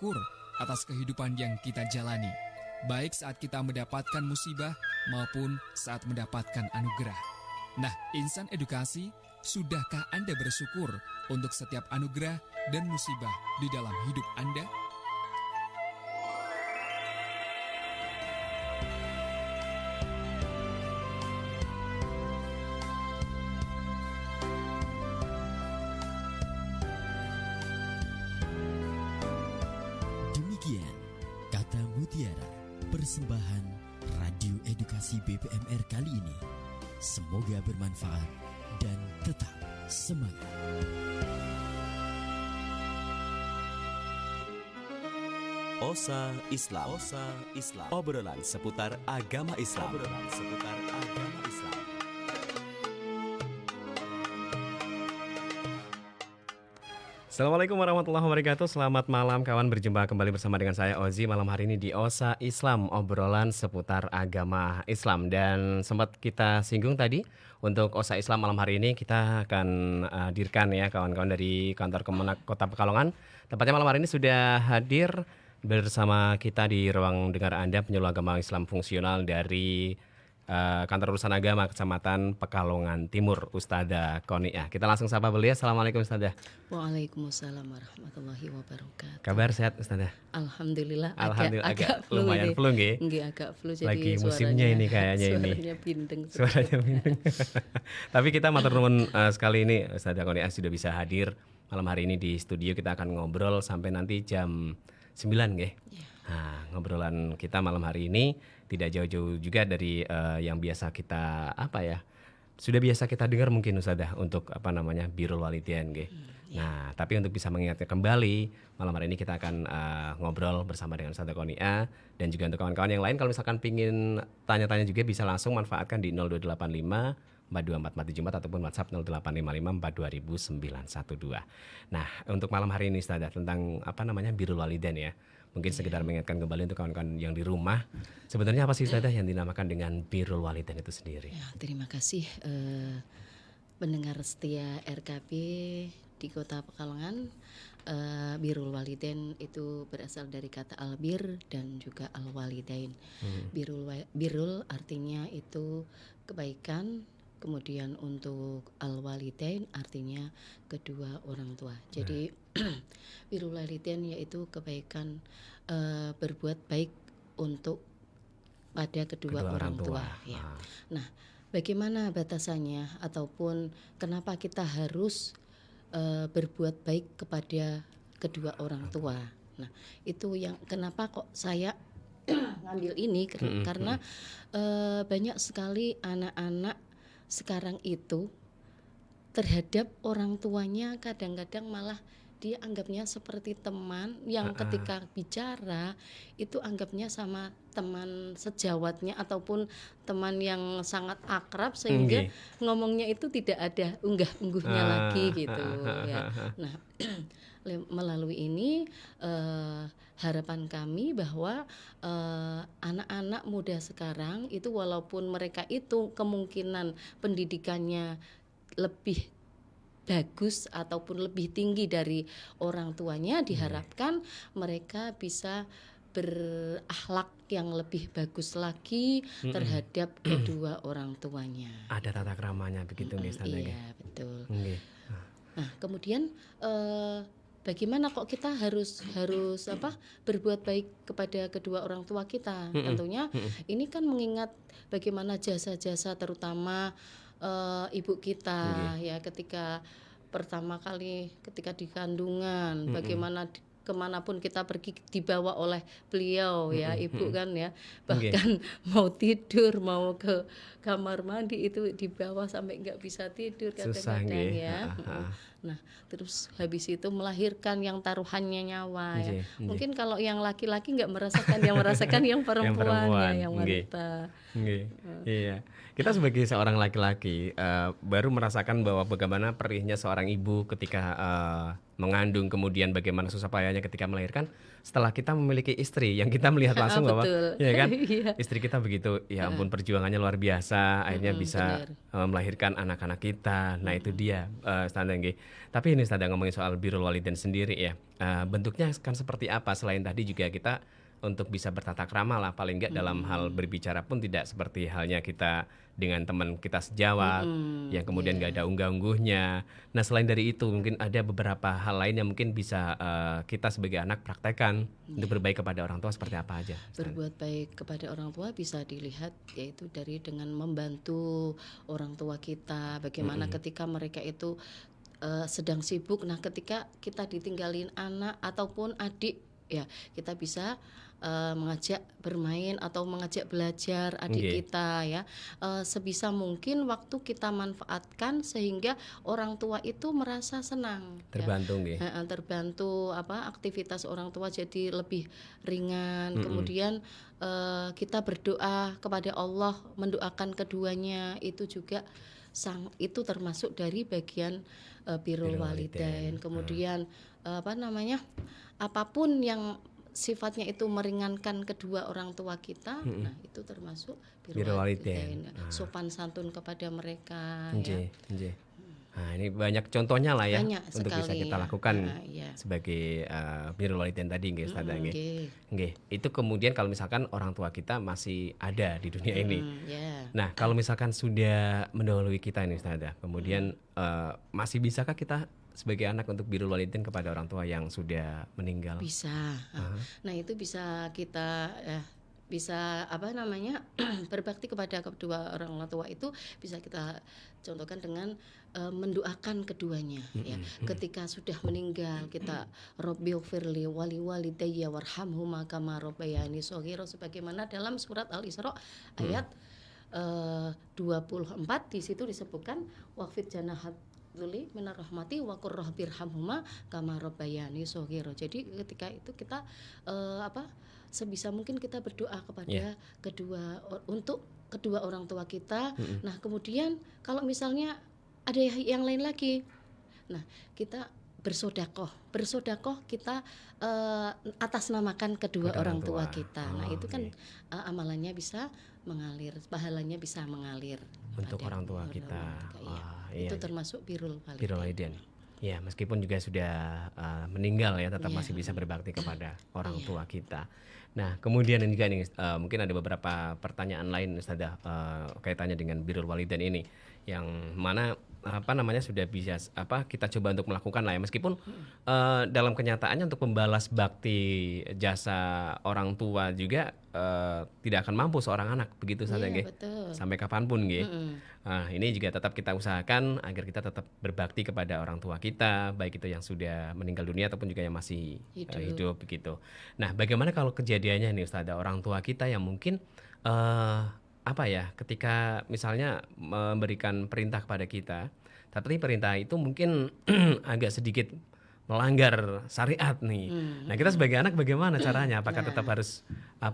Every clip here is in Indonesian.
bersyukur atas kehidupan yang kita jalani, baik saat kita mendapatkan musibah maupun saat mendapatkan anugerah. Nah, insan edukasi, sudahkah Anda bersyukur untuk setiap anugerah dan musibah di dalam hidup Anda? Demikian kata mutiara persembahan Radio Edukasi BPMR kali ini. Semoga bermanfaat dan tetap semangat. Osa Islam. Obrolan seputar agama Islam. Assalamualaikum warahmatullahi wabarakatuh. Selamat malam kawan, berjumpa kembali bersama dengan saya Ozi malam hari ini di Osa Islam, obrolan seputar agama Islam. Dan sempat kita singgung tadi, untuk Osa Islam malam hari ini kita akan hadirkan ya kawan-kawan dari kantor Kemenak Kota Pekalongan. Tepatnya malam hari ini sudah hadir bersama kita di ruang dengar Anda penyuluh agama Islam fungsional dari Kantor Urusan Agama Kecamatan Pekalongan Timur, Ustadzah Qoniah. Kita langsung sapa beliau. Assalamualaikum Ustadzah. Waalaikumsalam warahmatullahi wabarakatuh. Kabar sehat Ustadzah? Alhamdulillah agak lumayan flu nggih. Nggih, agak flu jadi lagi musimnya ini kayaknya ini. Suaranya bindeng. Tapi kita matur nuwun sekali ini Ustadzah Qoniah sudah bisa hadir malam hari ini di studio. Kita akan ngobrol sampai nanti jam 9 nggih. Yeah. Nah, ngobrolan kita malam hari ini tidak jauh-jauh juga dari yang biasa kita sudah biasa kita dengar mungkin Ustadzah untuk birrul walidain nggih. Nah, tapi untuk bisa mengingatkan kembali malam hari ini kita akan ngobrol bersama dengan Ustadzah Qoniah, dan juga untuk kawan-kawan yang lain kalau misalkan pingin tanya-tanya juga bisa langsung manfaatkan di 0285 424474 ataupun WhatsApp 0855 4200912. Nah, untuk malam hari ini Ustadzah tentang birrul walidain ya. Mungkin sekedar mengingatkan kembali untuk kawan-kawan yang di rumah, sebenarnya apa sih Ustadzah yang dinamakan dengan birrul walidain itu sendiri? Ya, terima kasih pendengar setia RKP di Kota Pekalongan. Birrul walidain itu berasal dari kata albir dan juga al-walidain. Birrul artinya itu kebaikan. Kemudian untuk al-walidain artinya kedua orang tua. Jadi birrul walidain yaitu kebaikan, berbuat baik untuk pada kedua orang tua. Ya. Nah, bagaimana batasannya ataupun kenapa kita harus berbuat baik kepada kedua orang tua? Nah, itu yang kenapa kok saya ngambil ini karena banyak sekali anak-anak sekarang itu terhadap orang tuanya kadang-kadang malah dia anggapnya seperti teman yang ketika bicara itu anggapnya sama teman sejawatnya ataupun teman yang sangat akrab sehingga ngomongnya itu tidak ada unggah-ungguhnya lagi gitu ya. Nah, melalui ini harapan kami bahwa anak-anak muda sekarang itu walaupun mereka itu kemungkinan pendidikannya lebih bagus ataupun lebih tinggi dari orang tuanya, diharapkan mereka bisa berakhlak yang lebih bagus lagi terhadap kedua orang tuanya. Ada tata keramanya begitu nih Ustadzah. Iya, betul. Nah, kemudian bagaimana kok kita harus berbuat baik kepada kedua orang tua kita? Tentunya ini kan mengingat bagaimana jasa-jasa terutama ibu kita ya ketika pertama kali ketika di kandungan, bagaimana kemanapun kita pergi dibawa oleh beliau ya ibu kan ya, bahkan mau tidur mau ke kamar mandi itu dibawa sampai nggak bisa tidur kadang-kadang ya. Nah terus habis itu melahirkan yang taruhannya nyawa ya. Mungkin kalau yang laki-laki nggak merasakan, yang merasakan yang perempuan ya, yang wanita. Iya, kita sebagai seorang laki-laki baru merasakan bahwa bagaimana perihnya seorang ibu ketika mengandung, kemudian bagaimana susah payahnya ketika melahirkan. setelah kita memiliki istri yang kita melihat langsung bahwa Betul. ya kan Iya. istri kita begitu, ya ampun perjuangannya luar biasa, akhirnya bisa bener. melahirkan anak-anak kita. Nah itu dia Ustazah nggih. Tapi ini Ustazah ngomongin soal birrul walidain sendiri ya, bentuknya kan seperti apa? Selain tadi juga kita untuk bisa bertata krama lah, paling enggak dalam hal berbicara pun tidak seperti halnya kita dengan teman kita sejawat yang kemudian nggak ada unggah-ungguhnya. Nah selain dari itu mungkin ada beberapa hal lain yang mungkin bisa kita sebagai anak praktekkan untuk berbaik kepada orang tua seperti apa aja? Berbuat baik kepada orang tua bisa dilihat yaitu dari dengan membantu orang tua kita. Bagaimana ketika mereka itu sedang sibuk. Nah, ketika kita ditinggalin anak ataupun adik, ya kita bisa mengajak bermain atau mengajak belajar adik kita ya. Sebisa mungkin waktu kita manfaatkan sehingga orang tua itu merasa senang. Terbantu nggih. Terbantu aktivitas orang tua jadi lebih ringan. Kemudian kita berdoa kepada Allah, mendoakan keduanya itu juga itu termasuk dari bagian birrul walidain. Kemudian apapun yang sifatnya itu meringankan kedua orang tua kita, nah itu termasuk birrul walidain. Sopan santun kepada mereka. Nggih, nggih. Nah, ini banyak contohnya lah ya Banyak untuk bisa sekali kita ya. lakukan Iya. sebagai birrul walidain tadi nggih Ustazah nggih. Nggih. Itu kemudian kalau misalkan orang tua kita masih ada di dunia ini. Yeah. Nah, kalau misalkan sudah mendahului kita ini Ustazah, kemudian masih bisakah kita sebagai anak untuk birrul walidain kepada orang tua yang sudah meninggal? Bisa. Nah, itu bisa kita bisa berbakti kepada kedua orang tua itu bisa kita contohkan dengan mendoakan keduanya ya. Ketika sudah meninggal kita Rabbighfirli wali walidayya warhamhuma kama rabbayani shaghira, sebagaimana dalam surat Al-Isra ayat 24 di situ disebutkan waqfid janahat dzulli minar rahmati wa qur rabbirhamhuma kama rabbayani shaghira. Jadi ketika itu kita sebisa mungkin kita berdoa kepada untuk kedua orang tua kita. Nah, kemudian kalau misalnya ada yang lain lagi. Nah, kita bersodakoh kita atasnamakan kedua orang tua kita. Nah, itu kan amalannya bisa mengalir, pahalanya bisa mengalir untuk pada orang tua kita. Iya. Itu termasuk birrul walidain. Birrul walidain. Ya, meskipun juga sudah meninggal ya, tetap masih bisa berbakti kepada orang tua kita. Nah, kemudian juga nih mungkin ada beberapa pertanyaan lain Ustazah kaitannya dengan birrul walidain ini, yang mana sudah bisa kita coba untuk melakukan lah ya, meskipun dalam kenyataannya untuk membalas bakti jasa orang tua juga tidak akan mampu seorang anak begitu saja nggih. Sampai kapanpun nggih. Nah, ini juga tetap kita usahakan agar kita tetap berbakti kepada orang tua kita, baik itu yang sudah meninggal dunia ataupun juga yang masih hidup begitu. Nah, bagaimana kalau kejadiannya nih Ustazah, orang tua kita yang mungkin ketika misalnya memberikan perintah kepada kita, tapi perintah itu mungkin agak sedikit melanggar syariat nih. Nah, kita sebagai anak bagaimana caranya? Apakah tetap harus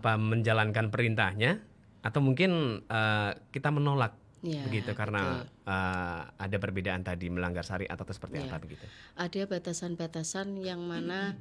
menjalankan perintahnya atau mungkin kita menolak begitu karena ada perbedaan tadi melanggar syariat atau seperti apa begitu? Ada batasan-batasan yang mana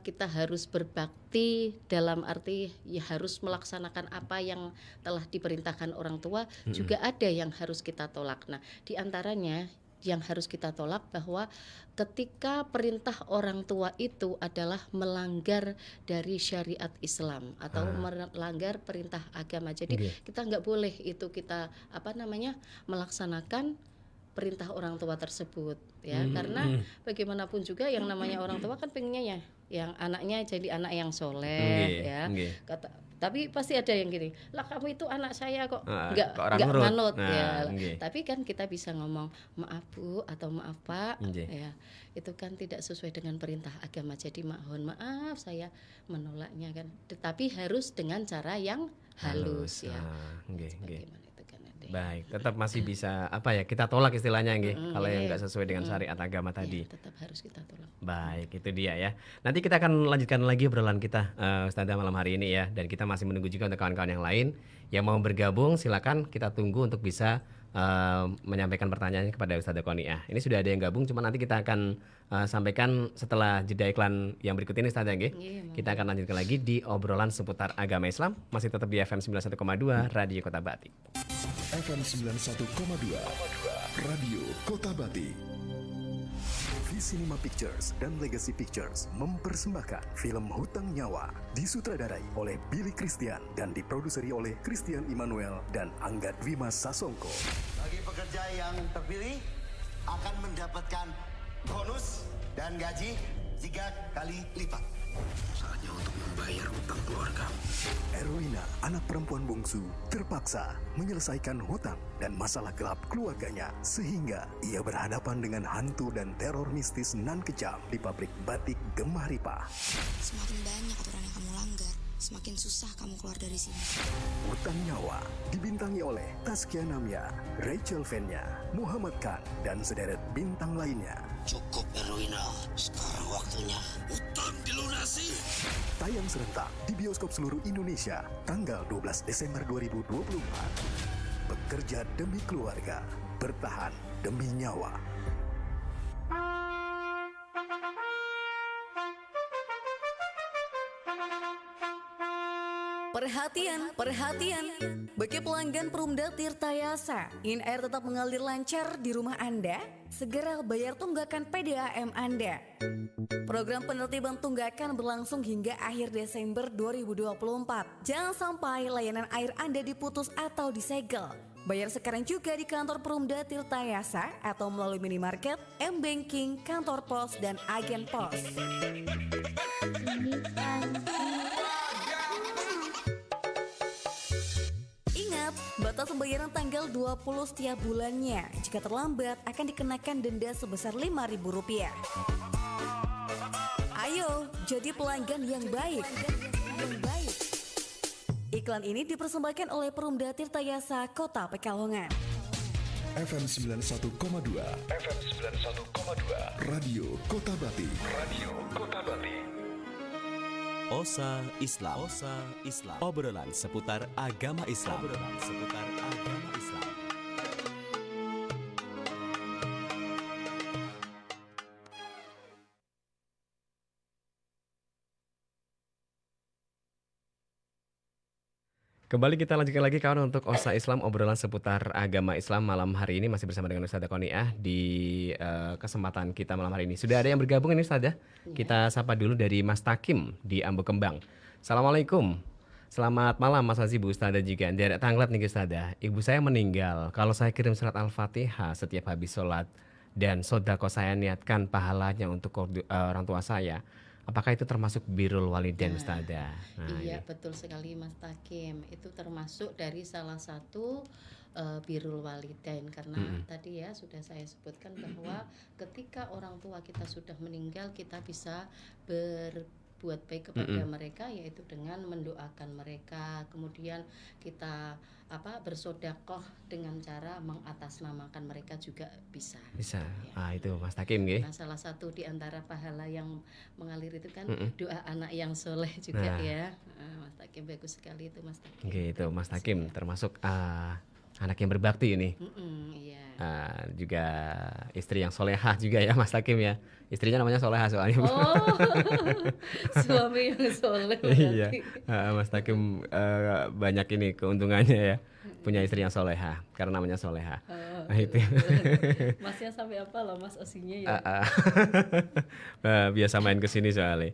kita harus berbakti dalam arti ya harus melaksanakan apa yang telah diperintahkan orang tua, juga ada yang harus kita tolak. Nah, di antaranya yang harus kita tolak bahwa ketika perintah orang tua itu adalah melanggar dari syariat Islam atau melanggar perintah agama. Jadi kita nggak boleh itu kita melaksanakan perintah orang tua tersebut ya, karena bagaimanapun juga yang namanya orang tua kan pengennya ya yang anaknya jadi anak yang soleh tapi pasti ada yang gini, lah kamu itu anak saya kok nggak manut ya. Tapi kan kita bisa ngomong maaf Bu atau maaf Pak ya, itu kan tidak sesuai dengan perintah agama, jadi mohon maaf saya menolaknya kan, tetapi harus dengan cara yang halus ya. Baik, tetap masih bisa kita tolak istilahnya kalau yang nggak sesuai dengan syariat agama tadi. Tetap harus kita tolak. Baik, itu dia ya. Nanti kita akan lanjutkan lagi obrolan kita Ustazah malam hari ini ya, dan kita masih menunggu juga untuk kawan-kawan yang lain yang mau bergabung. Silakan kita tunggu untuk bisa menyampaikan pertanyaannya kepada Ustazah Qoniah. Ini sudah ada yang gabung, cuma nanti kita akan sampaikan setelah jeda iklan yang berikut ini Ustazah nggih. Kita akan lanjutkan lagi di obrolan seputar agama Islam, masih tetap di FM 91,2 Radio Kota Batik. FM 91,2 Radio Kota Batik. V-Cinema Pictures dan Legacy Pictures mempersembahkan film Hutang Nyawa, disutradarai oleh Billy Christian dan diproduseri oleh Christian Immanuel dan Angga Dwima Sasongko. Bagi pekerja yang terpilih akan mendapatkan bonus dan gaji 3 kali lipat. Saatnya untuk membayar hutang keluarga. Erwina, anak perempuan bungsu, terpaksa menyelesaikan hutang dan masalah gelap keluarganya sehingga ia berhadapan dengan hantu dan teror mistis nan kejam di pabrik batik Gemah Ripah. Semakin banyak aturan yang kamu langgar, semakin susah kamu keluar dari sini. Hutang Nyawa dibintangi oleh Taskia Namya, Rachel Fenya, Muhammad Khan, dan sederet bintang lainnya. Cukup Erwina, sekarang waktunya hutang dilunasi. Tayang serentak di bioskop seluruh Indonesia tanggal 12 Desember 2024. Bekerja demi keluarga, bertahan demi nyawa. Perhatian, perhatian. Bagi pelanggan Perumda Tirta Yasa, ingin air tetap mengalir lancar di rumah Anda? Segera bayar tunggakan PDAM Anda. Program penertiban tunggakan berlangsung hingga akhir Desember 2024. Jangan sampai layanan air Anda diputus atau disegel. Bayar sekarang juga di kantor Perumda Tirta Yasa atau melalui minimarket, M-Banking, kantor pos, dan agen pos. Batas pembayaran tanggal 20 setiap bulannya. Jika terlambat akan dikenakan denda sebesar Rp5.000. Ayo, jadi pelanggan yang baik. Iklan ini dipersembahkan oleh Perumda Tirta Yasa Kota Pekalongan. FM 91,2 FM 91,2 Radio Kota Batik. Radio Kota Batik. Osa Islam. Osa Islam. Obrolan seputar agama Islam. Obrolan seputar agama Islam. Kembali kita lanjutkan lagi kawan untuk Osa Islam, obrolan seputar agama Islam malam hari ini masih bersama dengan Ustazah Qoniah di kesempatan kita malam hari ini. Sudah ada yang bergabung ini Ustazah? Kita sapa dulu dari Mas Takim di Ambo Kembang. Assalamualaikum. Selamat malam Mas Aziz, Bu Ustazah juga. Dari Tanglet nih Ustazah. Ibu saya meninggal. Kalau saya kirim surat Al-Fatihah setiap habis sholat dan sodako saya niatkan pahalanya untuk orang tua saya, apakah itu termasuk birrul walidain Ustazah? Iya betul sekali Mas Takim. Itu termasuk dari salah satu birrul walidain karena tadi ya sudah saya sebutkan bahwa ketika orang tua kita sudah meninggal kita bisa berbuat baik kepada mereka yaitu dengan mendoakan mereka, kemudian kita bersodakoh dengan cara mengatasnamakan mereka juga bisa. Bisa. Ya. Itu Mas Takim nggih. Nah, salah satu di antara pahala yang mengalir itu kan doa anak yang soleh juga ya. Mas Takim bagus sekali itu Mas Takim. Gitu, Mas Takim termasuk anak yang berbakti ini. Iya. Juga istri yang solehah juga ya Mas Takim ya. Istrinya namanya solehah soalnya. Oh, suami yang soleh. Iya, Mas Takim banyak ini keuntungannya ya. Punya istri yang solehah karena namanya solehah. Itu. Masnya sampai apa loh Mas osinya ya? Biasa main kesini soalnya.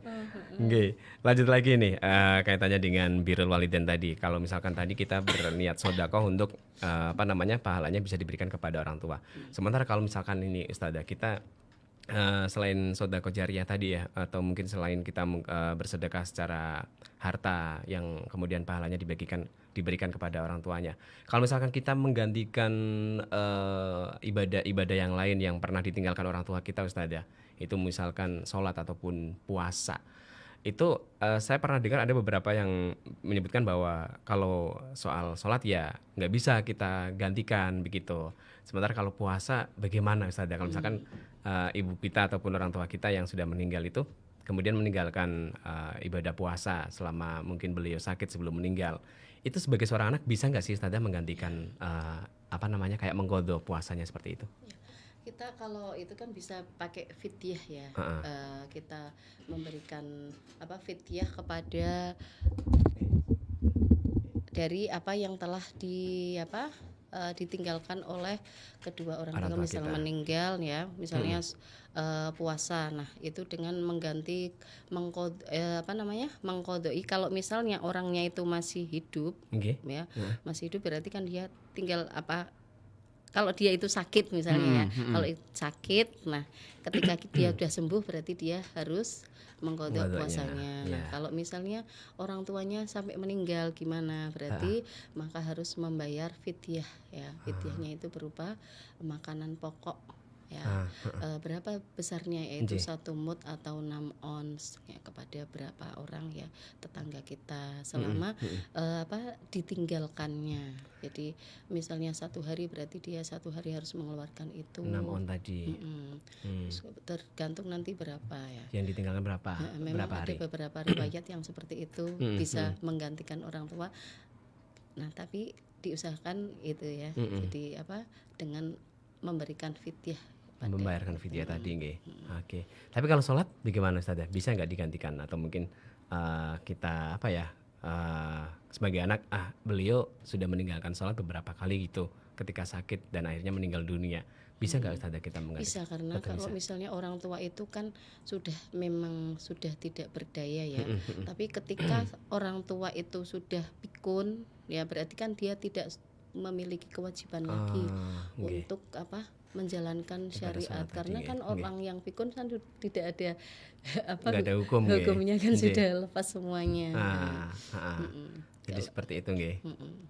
Oke, lanjut lagi nih kaitannya dengan birrul walidain tadi. Kalau misalkan tadi kita berniat sedekah untuk pahalanya bisa diberikan kepada orang tua. Sementara kalau misalkan ini Ustazah kita selain sedekah jariyah tadi ya, atau mungkin selain kita bersedekah secara harta yang kemudian pahalanya diberikan kepada orang tuanya. Kalau misalkan kita menggantikan ibadah yang lain yang pernah ditinggalkan orang tua kita Ustazah, itu misalkan sholat ataupun puasa, itu saya pernah dengar ada beberapa yang menyebutkan bahwa kalau soal sholat ya nggak bisa kita gantikan begitu. Sementara kalau puasa bagaimana Ustazah? Kalau misalkan ibu kita ataupun orang tua kita yang sudah meninggal itu kemudian meninggalkan ibadah puasa selama mungkin beliau sakit sebelum meninggal, itu sebagai seorang anak bisa nggak sih Ustazah menggantikan kayak mengqadha puasanya seperti itu? Kita kalau itu kan bisa pakai fidyah ya. Kita memberikan fidyah kepada dari apa yang telah ditinggalkan oleh kedua orang tua, misalnya meninggal ya, misalnya puasa. Nah, itu dengan mengganti mengqadai. Kalau misalnya orangnya itu masih hidup, ya, masih hidup berarti kan dia tinggal kalau dia itu sakit misalnya kalau sakit, nah ketika dia sudah sembuh berarti dia harus mengqadha puasanya. Nah, kalau misalnya orang tuanya sampai meninggal gimana? Berarti maka harus membayar fidyah ya. Fidyahnya itu berupa makanan pokok ya. Berapa besarnya, yaitu 1 mud atau 6 ons ya, kepada berapa orang ya tetangga kita selama ditinggalkannya. Jadi misalnya 1 hari berarti dia 1 hari harus mengeluarkan itu 6 on tadi. Tergantung nanti berapa ya. Yang ditinggalkan berapa? Memang berapa hari? ada beberapa riwayat yang seperti itu bisa menggantikan orang tua. Nah, tapi diusahakan itu ya. Jadi dengan memberikan fidyah, membayarkan fidyah tadi nggih. Oke. Tapi kalau sholat bagaimana Ustazah? Bisa nggak digantikan atau mungkin kita sebagai anak beliau sudah meninggalkan sholat beberapa kali gitu ketika sakit dan akhirnya meninggal dunia. Bisa nggak Ustazah kita menggantikan? Bisa, karena kalau misalnya orang tua itu kan sudah tidak berdaya ya. Tapi ketika orang tua itu sudah pikun ya, berarti kan dia tidak memiliki kewajiban lagi untuk menjalankan syariat, karena kan orang yang pikun kan tidak ada hukumnya kan sudah lepas semuanya. Jadi seperti itu nggih.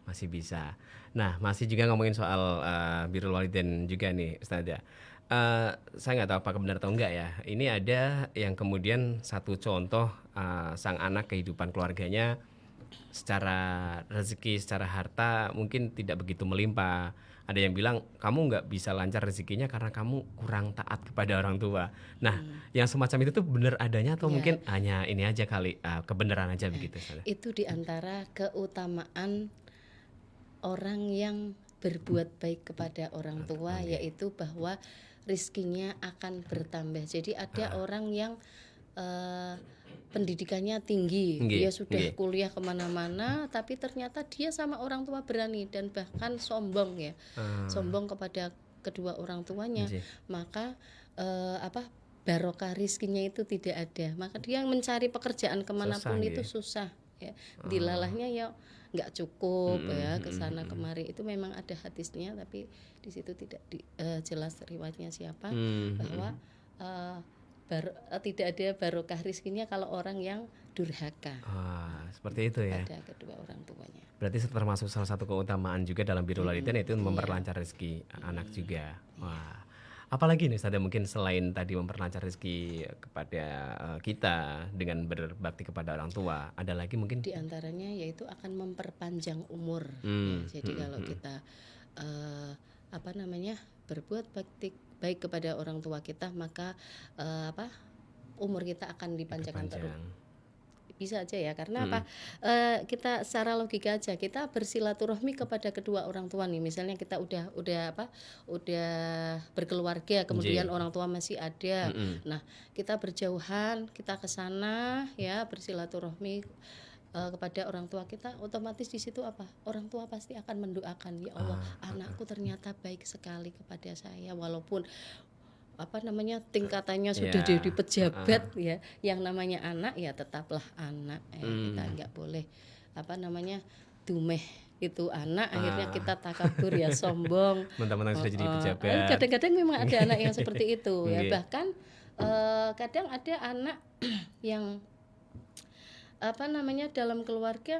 Masih bisa. Nah, masih juga ngomongin soal birrul walidain juga nih Ustazah. Saya nggak tahu apakah benar atau enggak ya. Ini ada yang kemudian satu contoh sang anak kehidupan keluarganya secara rezeki, secara harta mungkin tidak begitu melimpah. Ada yang bilang kamu nggak bisa lancar rezekinya karena kamu kurang taat kepada orang tua. Nah, yang semacam itu tuh benar adanya atau mungkin hanya ini aja kali kebenaran aja begitu? Itu diantara keutamaan orang yang berbuat baik kepada orang tua, yaitu bahwa rizkinya akan bertambah. Jadi ada orang yang pendidikannya tinggi, dia sudah kuliah kemana-mana, tapi ternyata dia sama orang tua berani dan bahkan sombong ya, sombong kepada kedua orang tuanya, maka barokah rizkinya itu tidak ada, maka dia mencari pekerjaan kemanapun itu susah ya, dilalahnya ya nggak cukup ya, kesana kemari. Itu memang ada hadisnya, tapi di situ tidak jelas riwayatnya siapa, bahwa tidak ada barokah rizkinya kalau orang yang durhaka. Seperti itu ya. Pada kedua orang tuanya. Berarti termasuk salah satu keutamaan juga dalam birrul walidain itu memperlancar rezeki anak juga. Wah. Apalagi nih Ustazah, mungkin selain tadi memperlancar rezeki kepada kita dengan berbakti kepada orang tua, ada lagi mungkin? Di antaranya yaitu akan memperpanjang umur. Ya, jadi kalau kita berbuat bakti baik kepada orang tua kita, maka umur kita akan dipanjangkan terus. Bisa aja ya, karena kita secara logika aja, kita bersilaturahmi kepada kedua orang tua nih. Misalnya kita udah berkeluarga, kemudian orang tua masih ada. Nah, kita berjauhan, kita ke sana ya, bersilaturahmi kepada orang tua kita, otomatis di situ orang tua pasti akan mendoakan, ya Allah, anakku ternyata baik sekali kepada saya, walaupun tingkatannya sudah jadi pejabat ya, yang namanya anak ya tetaplah anak ya. Kita nggak boleh dumeh itu anak, akhirnya kita takabur ya, sombong, mentang-mentang sudah jadi pejabat. Kadang-kadang memang ada anak yang seperti itu ya, bahkan kadang ada anak yang dalam keluarga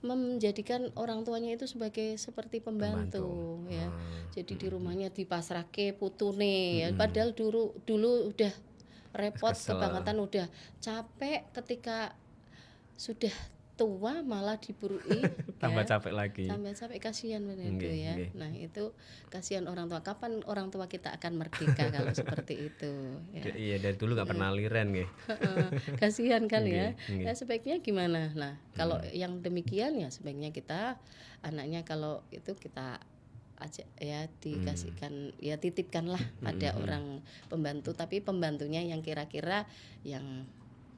menjadikan orang tuanya itu seperti pembantu. Ya. Jadi di rumahnya dipasrahke putune ya. Padahal dulu udah repot kebangetan, udah capek, ketika sudah tua malah diburui tambah ya. capek lagi. Tambah capek, kasihan benar itu Nggih, ya. nggih. Nah itu kasihan orang tua. Kapan orang tua kita akan merdeka kalau seperti itu ya. Iya, dari dulu nggak pernah liren nggih. Kasihan kan ya. Nggih, nggih. Ya sebaiknya gimana? Nah kalau yang demikian ya sebaiknya kita anaknya kalau itu kita aja ya dikasihkan ya titipkanlah pada orang pembantu, tapi pembantunya yang kira-kira yang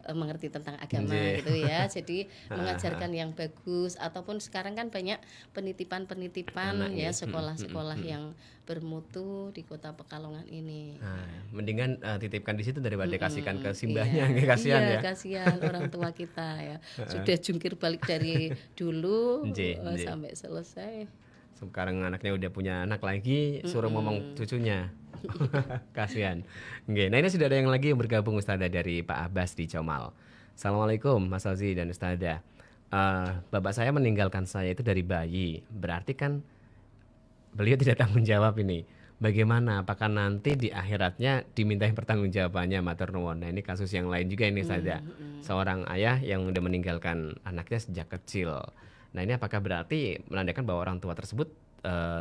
mengerti tentang agama Nggih. gitu ya. Jadi mengajarkan yang bagus, ataupun sekarang kan banyak penitipan-penitipan Anak, ya, nggih. sekolah-sekolah yang bermutu di Kota Pekalongan ini. Nah, mendingan titipkan di situ daripada kasihkan ke Iya, simbahnya, nggih, kasihan iya, ya. kasihan orang tua kita ya. Sudah jungkir balik dari dulu Nggih, nggih. sampai selesai. Sekarang anaknya udah punya anak lagi, suruh ngomong cucunya. Kasihan. Nggih. Nah, ini sudah ada yang lagi yang bergabung Ustazah dari Pak Abbas di Comal. Assalamualaikum Mas Ozi dan Ustazah. Bapak saya meninggalkan saya itu dari bayi. Berarti kan beliau tidak tanggung jawab ini. Bagaimana? Apakah nanti di akhiratnya dimintain pertanggungjawabannya matur nuwun? Nah, ini kasus yang lain juga ini Ustazah. Seorang ayah yang udah meninggalkan anaknya sejak kecil. Nah, ini apakah berarti menandakan bahwa orang tua tersebut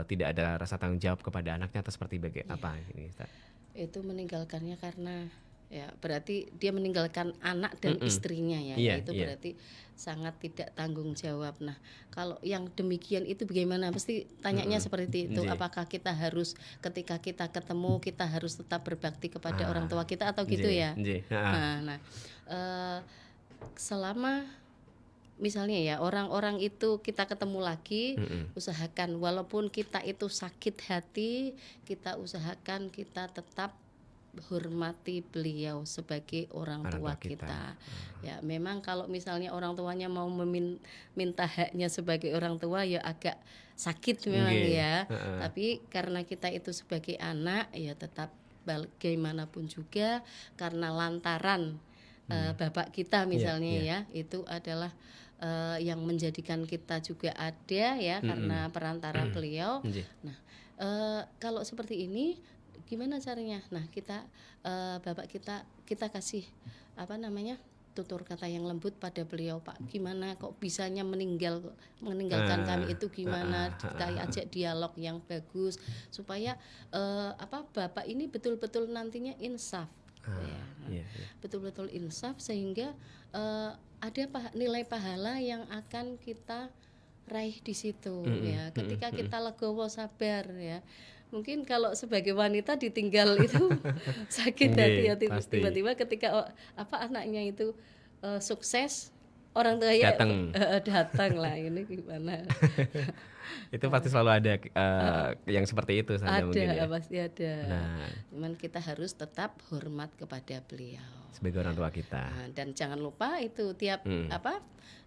tidak ada rasa tanggung jawab kepada anaknya atau seperti apa ini Ustaz? Itu meninggalkannya karena ya berarti dia meninggalkan anak dan istrinya ya. Iya, Itu iya. berarti sangat tidak tanggung jawab. Nah, kalau yang demikian itu bagaimana? Pasti tanyanya seperti itu. Nggih. Apakah kita harus ketika kita ketemu kita harus tetap berbakti kepada orang tua kita atau gitu Nggih, ya? nggih. Nah, selama misalnya ya orang-orang itu kita ketemu lagi, usahakan walaupun kita itu sakit hati, kita usahakan kita tetap hormati beliau sebagai orang tua kita. Ya, memang kalau misalnya orang tuanya mau meminta haknya sebagai orang tua ya agak sakit memang Nggih. ya. Tapi karena kita itu sebagai anak ya tetap bagaimanapun juga karena lantaran bapak kita misalnya ya itu adalah yang menjadikan kita juga ada ya karena perantara beliau. Nggih. Nah, kalau seperti ini gimana caranya? Nah, kita bapak kita kasih apa namanya? Tutur kata yang lembut pada beliau, Pak. Gimana kok bisanya meninggalkan kami itu gimana? Kita ajak dialog yang bagus supaya bapak ini betul-betul nantinya insaf. Iya. Betul-betul insaf sehingga ada nilai pahala yang akan kita raih di situ ya. Ketika kita legowo sabar ya. Mungkin kalau sebagai wanita ditinggal itu sakit hati ya, pasti. tiba-tiba ketika anaknya itu sukses, orang tua ya datang lah, ini gimana? Itu pasti selalu ada yang seperti itu saja mungkin ya. Pasti ada. Nah, Cuman kita harus tetap hormat kepada beliau sebagai orang tua kita. Nah, dan jangan lupa itu tiap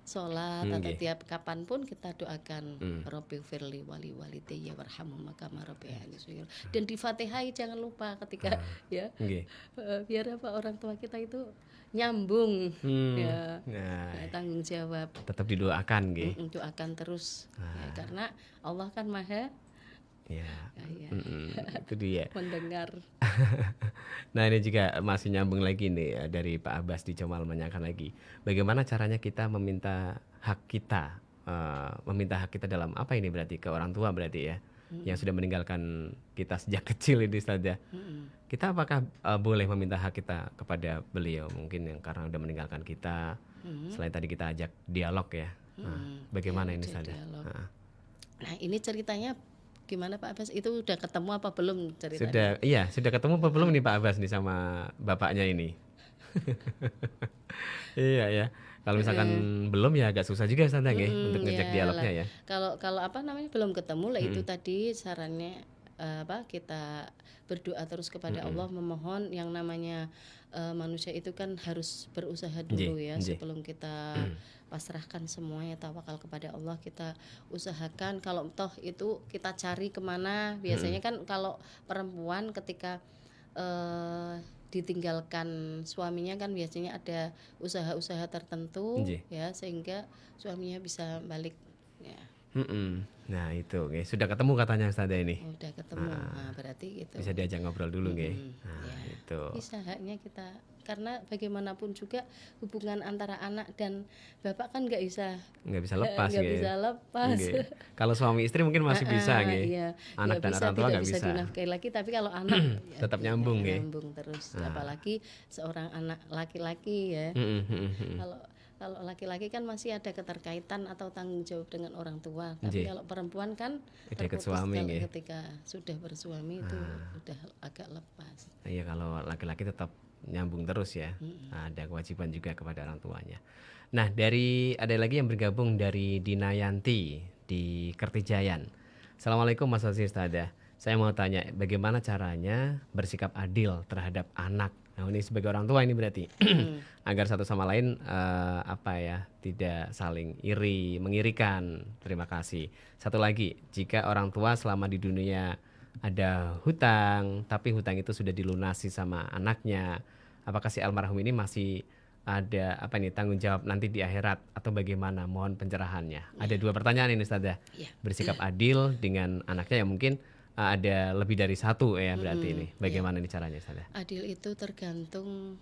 sholat atau tiap kapanpun kita doakan Rabbi firli wali walidayya warhamhuma kama rabbayani shaghira. Dan di Fatihah jangan lupa ketika ya biar orang tua kita itu nyambung ya. Nah, Tanggung jawab. tetap didoakan nggih. Doakan terus ya, karena Allah kan maha Ya. Itu dia. mendengar. Nah, ini juga masih nyambung lagi nih dari Pak Abbas di Comal menanyakan lagi. Bagaimana caranya kita meminta hak kita? Meminta hak kita dalam apa ini berarti ke orang tua berarti ya? Yang sudah meninggalkan kita sejak kecil ini saja. Kita apakah boleh meminta hak kita kepada beliau mungkin yang karena sudah meninggalkan kita? Selain tadi kita ajak dialog ya. Bagaimana ini saja? Nah, ini ceritanya gimana Pak Abbas? Itu udah ketemu apa belum ceritanya? Sudah ketemu apa belum nih Pak Abbas nih sama bapaknya ini? Iya ya. Kalau misalkan belum ya agak susah juga Ustazah untuk ngejak dialognya ya. Kalau belum ketemu lah itu tadi sarannya kita berdoa terus kepada Allah, memohon. Yang namanya manusia itu kan harus berusaha dulu ya sebelum kita pasrahkan semuanya, tawakal kepada Allah, kita usahakan. Kalau toh itu kita cari kemana, biasanya kan kalau perempuan ketika ditinggalkan suaminya kan biasanya ada usaha-usaha tertentu ya sehingga suaminya bisa balik ya. Nah itu, sudah ketemu katanya Ustazah ini. Udah ketemu, nah, berarti gitu. Bisa diajak ngobrol dulu, Nah, ya, itu. Bisa haknya kita, karena bagaimanapun juga hubungan antara anak dan bapak kan nggak bisa lepas, bisa lepas. Kalau suami istri mungkin masih bisa, iya. Anak dan bisa, orang tua nggak bisa bisa. dinafkahi lagi, tapi kalau anak tetap nyambung, nyambung terus. Apalagi seorang anak laki-laki ya. Kalau laki-laki kan masih ada keterkaitan atau tanggung jawab dengan orang tua. Tapi kalau perempuan kan terputus suami, ketika sudah bersuami itu udah agak lepas. Iya, kalau laki-laki tetap nyambung terus ya. Ada kewajiban juga kepada orang tuanya. Nah, ada lagi yang bergabung dari Dinayanti di Kertijayan. Assalamualaikum Mas Ustazah. Saya mau tanya bagaimana caranya bersikap adil terhadap anak. Nah, ini sebagai orang tua ini berarti agar satu sama lain tidak saling iri, mengirikan. Terima kasih. Satu lagi, jika orang tua selama di dunia ada hutang, tapi hutang itu sudah dilunasi sama anaknya, apakah si almarhum ini masih ada tanggung jawab nanti di akhirat atau bagaimana? Mohon pencerahannya. Ada 2 pertanyaan ini Ustazah. Bersikap adil dengan anaknya yang mungkin ada lebih dari satu ya berarti ini. Bagaimana ini caranya Ustazah? Adil itu tergantung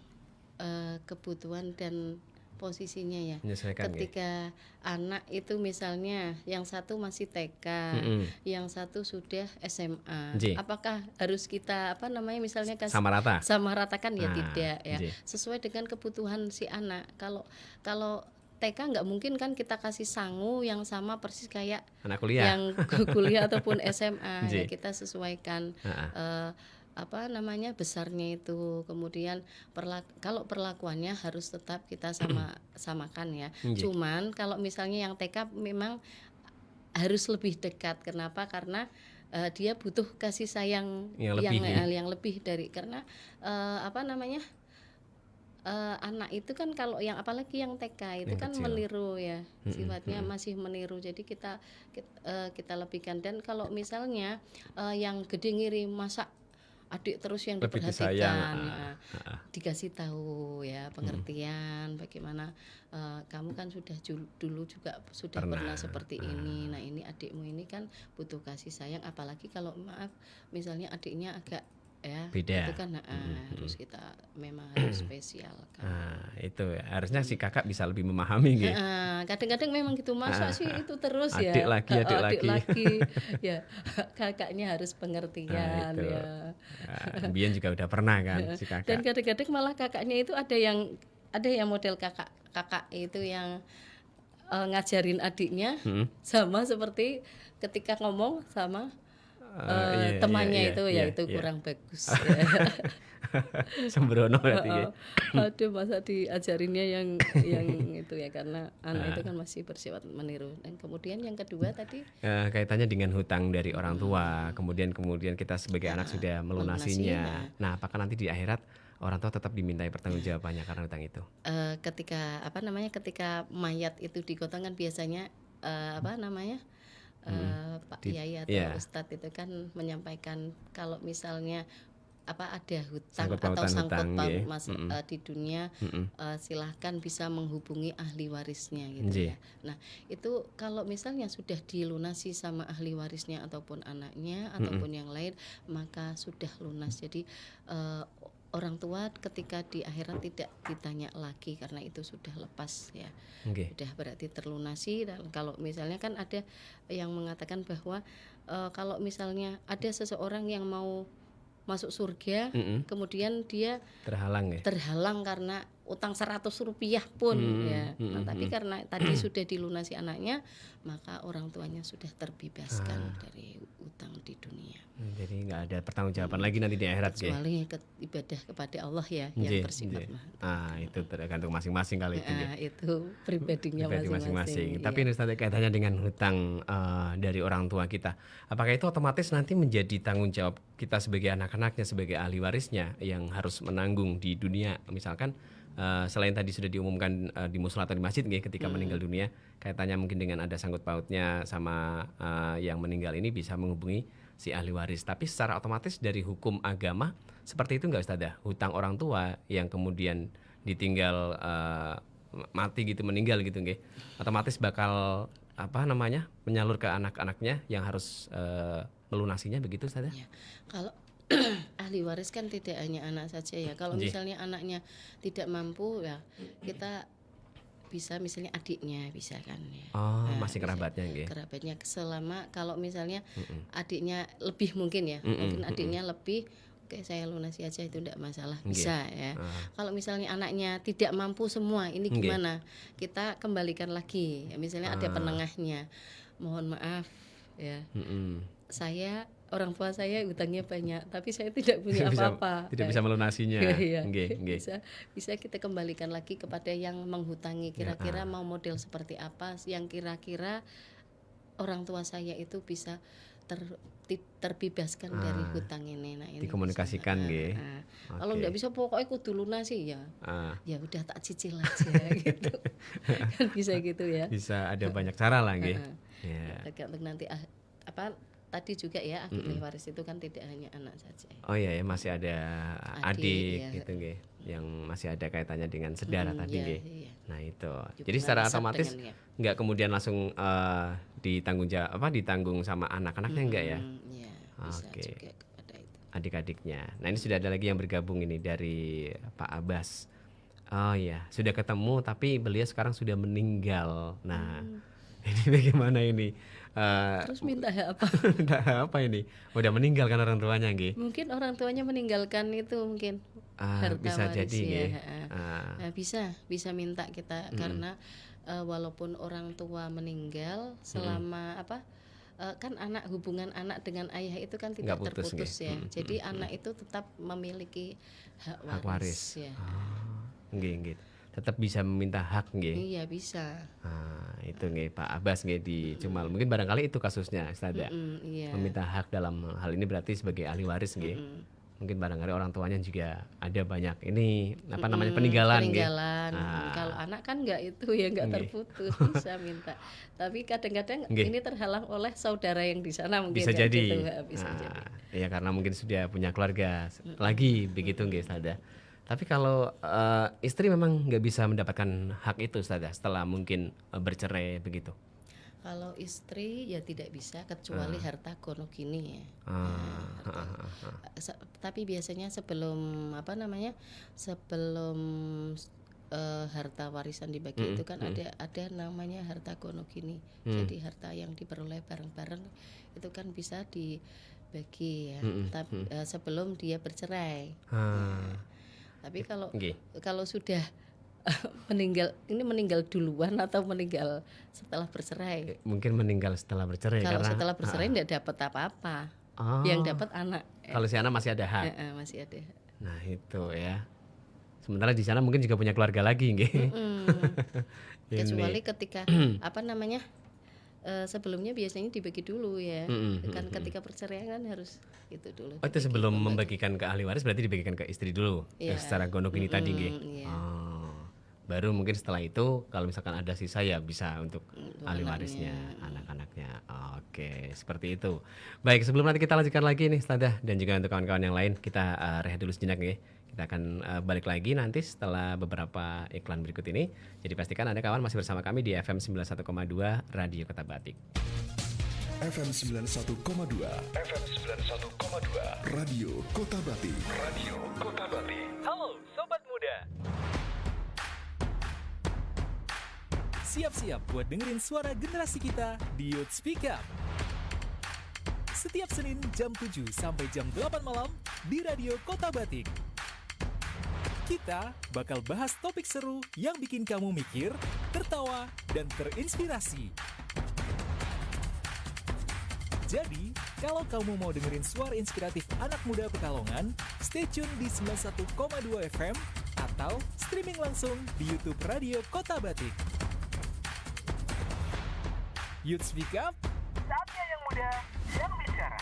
kebutuhan dan posisinya ya. Ketika anak itu misalnya yang satu masih TK, yang satu sudah SMA. Apakah harus kita misalnya kasih sama ratakan ya? Tidak ya. Sesuai dengan kebutuhan si anak. Kalau TK nggak mungkin kan kita kasih sangu yang sama persis kayak anak kuliah. Yang kuliah ataupun SMA. Ya kita sesuaikan besarnya itu. Kemudian kalau perlakuannya harus tetap kita samakan ya. Cuman kalau misalnya yang TK memang harus lebih dekat. Kenapa? Karena dia butuh kasih sayang yang lebih dari, karena anak itu kan kalau yang apalagi yang TK itu yang kan kecil. Meniru ya, sifatnya masih meniru, jadi kita lebihkan. Dan kalau misalnya yang gede ngiri, masa adik terus yang diperhatikan, dikasih tahu ya pengertian, bagaimana kamu kan sudah dulu juga sudah pernah seperti ini. Nah ini adikmu ini kan butuh kasih sayang, apalagi kalau misalnya adiknya agak beda. Itu kan harus kita memang harus spesial kan. Itu ya. Harusnya si kakak bisa lebih memahami gitu. Kadang-kadang memang gitu, masa sih itu terus adik ya. Adik lagi. Ya, kakaknya harus pengertian ya. Bian juga udah pernah kan si kakak. Dan kadang-kadang malah kakaknya itu ada yang model kakak itu yang ngajarin adiknya sama seperti ketika ngomong sama temannya itu kurang bagus. Sembrono berarti. Aduh, masa diajarinnya yang itu ya, karena anak itu kan masih bersifat meniru. Dan kemudian yang kedua tadi kaitannya dengan hutang dari orang tua, kemudian kita sebagai anak sudah melunasinya. Nah, apakah nanti di akhirat orang tua tetap dimintai pertanggungjawabannya karena hutang itu? Ketika mayat itu digotong kan biasanya Pak Kiai atau Ustadz itu kan menyampaikan kalau misalnya ada hutang atau sangkut paut di dunia, silahkan bisa menghubungi ahli warisnya gitu ya. Nah itu kalau misalnya sudah dilunasi sama ahli warisnya ataupun anaknya ataupun yang lain, maka sudah lunas. Jadi orang tua ketika di akhirat tidak ditanya lagi karena itu sudah lepas ya. Sudah berarti terlunasi. Dan kalau misalnya kan ada yang mengatakan bahwa kalau misalnya ada seseorang yang mau masuk surga, kemudian dia terhalang karena utang 100 rupiah pun ya. Nah, tapi karena tadi sudah dilunasi anaknya, maka orang tuanya sudah terbebaskan dari utang di dunia. Jadi nggak ada pertanggungjawaban lagi nanti di akhirat, kecuali ibadah kepada Allah ya yang bersifat. Itu tergantung masing-masing kali itu. Itu pribadinya masing-masing. Tapi ini Ustaz, kaitannya dengan hutang dari orang tua kita. Apakah itu otomatis nanti menjadi tanggung jawab kita sebagai anak-anaknya, sebagai ahli warisnya yang harus menanggung di dunia? Misalkan selain tadi sudah diumumkan di mushola atau di masjid ketika meninggal dunia, kaitannya mungkin dengan ada sangkut pautnya sama yang meninggal ini bisa menghubungi si ahli waris. Tapi secara otomatis dari hukum agama seperti itu nggak Ustazah? Hutang orang tua yang kemudian ditinggal mati gitu, meninggal gitu otomatis bakal menyalur ke anak-anaknya yang harus melunasinya begitu Ustazah? Ya, kalau ahli waris kan tidak hanya anak saja ya. Kalau Nggih. misalnya anaknya tidak mampu ya kita bisa misalnya adiknya bisa kan ya. Oh, Nah, masih bisa. kerabatnya nggih. Kerabatnya selama kalau misalnya adiknya lebih mungkin ya, mungkin adiknya lebih oke saya lunasi aja itu tidak masalah Nggih. bisa ya. Kalau misalnya anaknya tidak mampu semua ini Nggih. gimana? Kita kembalikan lagi. Ya, misalnya ada penengahnya. Mohon maaf ya. Saya orang tua saya hutangnya banyak, tapi saya tidak punya apa-apa. Tidak bisa melunasinya. Iya. Nggih, nggih. Bisa kita kembalikan lagi kepada yang menghutangi. Kira-kira mau model seperti apa yang kira-kira orang tua saya itu bisa terbebaskan dari hutang ini. Nah, ini Dikomunikasikan bisa. nggih. Kalau Oke. nggak bisa pokoknya kudu lunasi ya. Ya udah tak cicil aja gitu. Kan bisa gitu ya. Bisa ada banyak cara lah nggih. Ya. Tergantung nanti tadi juga ya ahli waris itu kan tidak hanya anak saja. Oh iya ya, masih ada adik ya. gitu nggih, yang masih ada kaitannya dengan saudara tadi Iya, nggih. iya. Nah itu. Hubungan Jadi secara nasab otomatis dengan, ya. nggak kemudian langsung ditanggung sama anak-anaknya enggak ya? Iya, bisa Oke. juga kepada itu. Adik-adiknya. Nah ini sudah ada lagi yang bergabung ini dari Pak Abbas. Oh iya, sudah ketemu tapi beliau sekarang sudah meninggal. Nah ini bagaimana ini? Terus minta apa? Apa ini? Udah meninggal kan orang tuanya nggih? Mungkin orang tuanya meninggalkan itu mungkin harta Bisa waris jadi ya. nggih. Nah, bisa minta kita karena walaupun orang tua meninggal selama kan hubungan anak dengan ayah itu kan tidak Nggak putus, terputus nggih. ya. Jadi anak itu tetap memiliki Hak hak waris. ya. Nggih. Tetap bisa meminta hak nggih. Iya bisa. Itu nggih Pak Abbas nggih di Cumal. Mungkin barangkali itu kasusnya Ustazah. Iya. Meminta hak dalam hal ini berarti sebagai ahli waris nggih. Mungkin barangkali orang tuanya juga ada banyak ini peninggalan nggih. Kalau anak kan nggak itu ya nggak terputus bisa minta. Tapi kadang-kadang Nggih. ini terhalang oleh saudara yang di sana mungkin Bisa ya, jadi. gitu, bisa jadi. Ya karena mungkin sudah punya keluarga lagi begitu nggih Ustazah. Tapi kalau istri memang nggak bisa mendapatkan hak itu Ustazah setelah mungkin bercerai begitu. Kalau istri ya tidak bisa kecuali harta gonogini ya. Tapi biasanya sebelum harta warisan dibagi itu kan ada namanya harta gonogini. Jadi harta yang diperoleh bareng-bareng itu kan bisa dibagi ya. Tapi sebelum dia bercerai. Tapi kalau sudah meninggal duluan atau meninggal setelah bercerai. Mungkin meninggal setelah bercerai Kalau karena setelah bercerai tidak dapat apa-apa. Yang dapat anak. Kalau si anak masih ada hak. Masih ada. Nah, itu ya. Sementara di sana mungkin juga punya keluarga lagi nggih. Kecuali ketika sebelumnya biasanya dibagi dulu ya. Kan ketika perceraian kan harus itu dulu. Oh, itu sebelum membagikan ke ahli waris berarti dibagikan ke istri dulu. Iya. Secara gonogini tadi nggih. Iya. Baru mungkin setelah itu kalau misalkan ada sisa ya bisa untuk ahli warisnya, anak-anaknya. Oke, seperti itu. Baik, sebelum nanti kita lanjutkan lagi nih Ustazah dan juga untuk kawan-kawan yang lain, kita rehat dulu sejenak nih. Kita akan balik lagi nanti setelah beberapa iklan berikut ini. Jadi pastikan Anda kawan masih bersama kami di FM 91,2 Radio Kota Batik. FM 91,2 Radio Kota Batik. Halo Sobat Muda. Siap-siap buat dengerin suara generasi kita di Youth Speak Up. Setiap Senin jam 7 sampai jam 8 malam di Radio Kota Batik. Kita bakal bahas topik seru yang bikin kamu mikir, tertawa, dan terinspirasi. Jadi, kalau kamu mau dengerin suara inspiratif anak muda Pekalongan, stay tune di 91,2 FM atau streaming langsung di YouTube Radio Kota Batik. Youth Speak Up, saatnya yang muda yang bicara.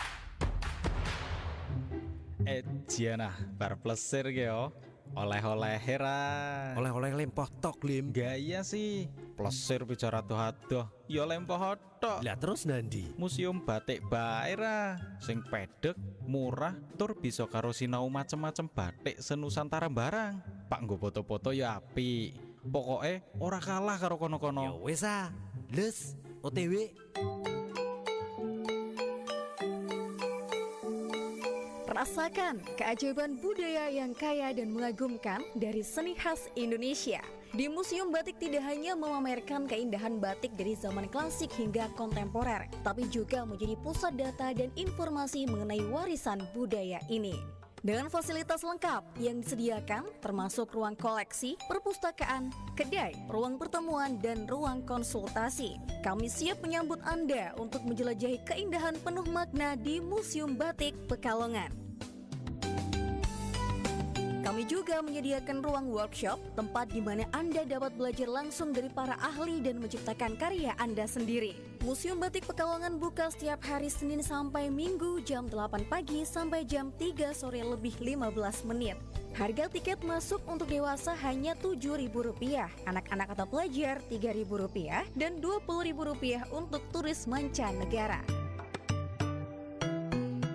Jiana, bar plesir yo. Oleh-oleh hera. Oleh-oleh lempoh tok lim. Gaya sih. Plesir bicara tuh hadoh. Ya lempoh tok. Lah terus nandi? Museum batik bae ra. Sing pedek, murah, tur bisa karo sinau macem-macem batik senusantara barang. Pak nggo foto-foto ya apik. Pokoke ora kalah karo kono-kono. Ya wis ah. Les OTW. Rasakan keajaiban budaya yang kaya dan mengagumkan dari seni khas Indonesia. Di Museum Batik tidak hanya memamerkan keindahan batik dari zaman klasik hingga kontemporer, tapi juga menjadi pusat data dan informasi mengenai warisan budaya ini. Dengan fasilitas lengkap yang disediakan termasuk ruang koleksi, perpustakaan, kedai, ruang pertemuan, dan ruang konsultasi. Kami siap menyambut Anda untuk menjelajahi keindahan penuh makna di Museum Batik Pekalongan. Kami juga menyediakan ruang workshop, tempat di mana Anda dapat belajar langsung dari para ahli dan menciptakan karya Anda sendiri. Museum Batik Pekalongan buka setiap hari Senin sampai Minggu jam 8 pagi sampai jam 3 sore lebih 15 menit. Harga tiket masuk untuk dewasa hanya Rp7.000, anak-anak atau pelajar Rp3.000, dan Rp20.000 untuk turis mancanegara.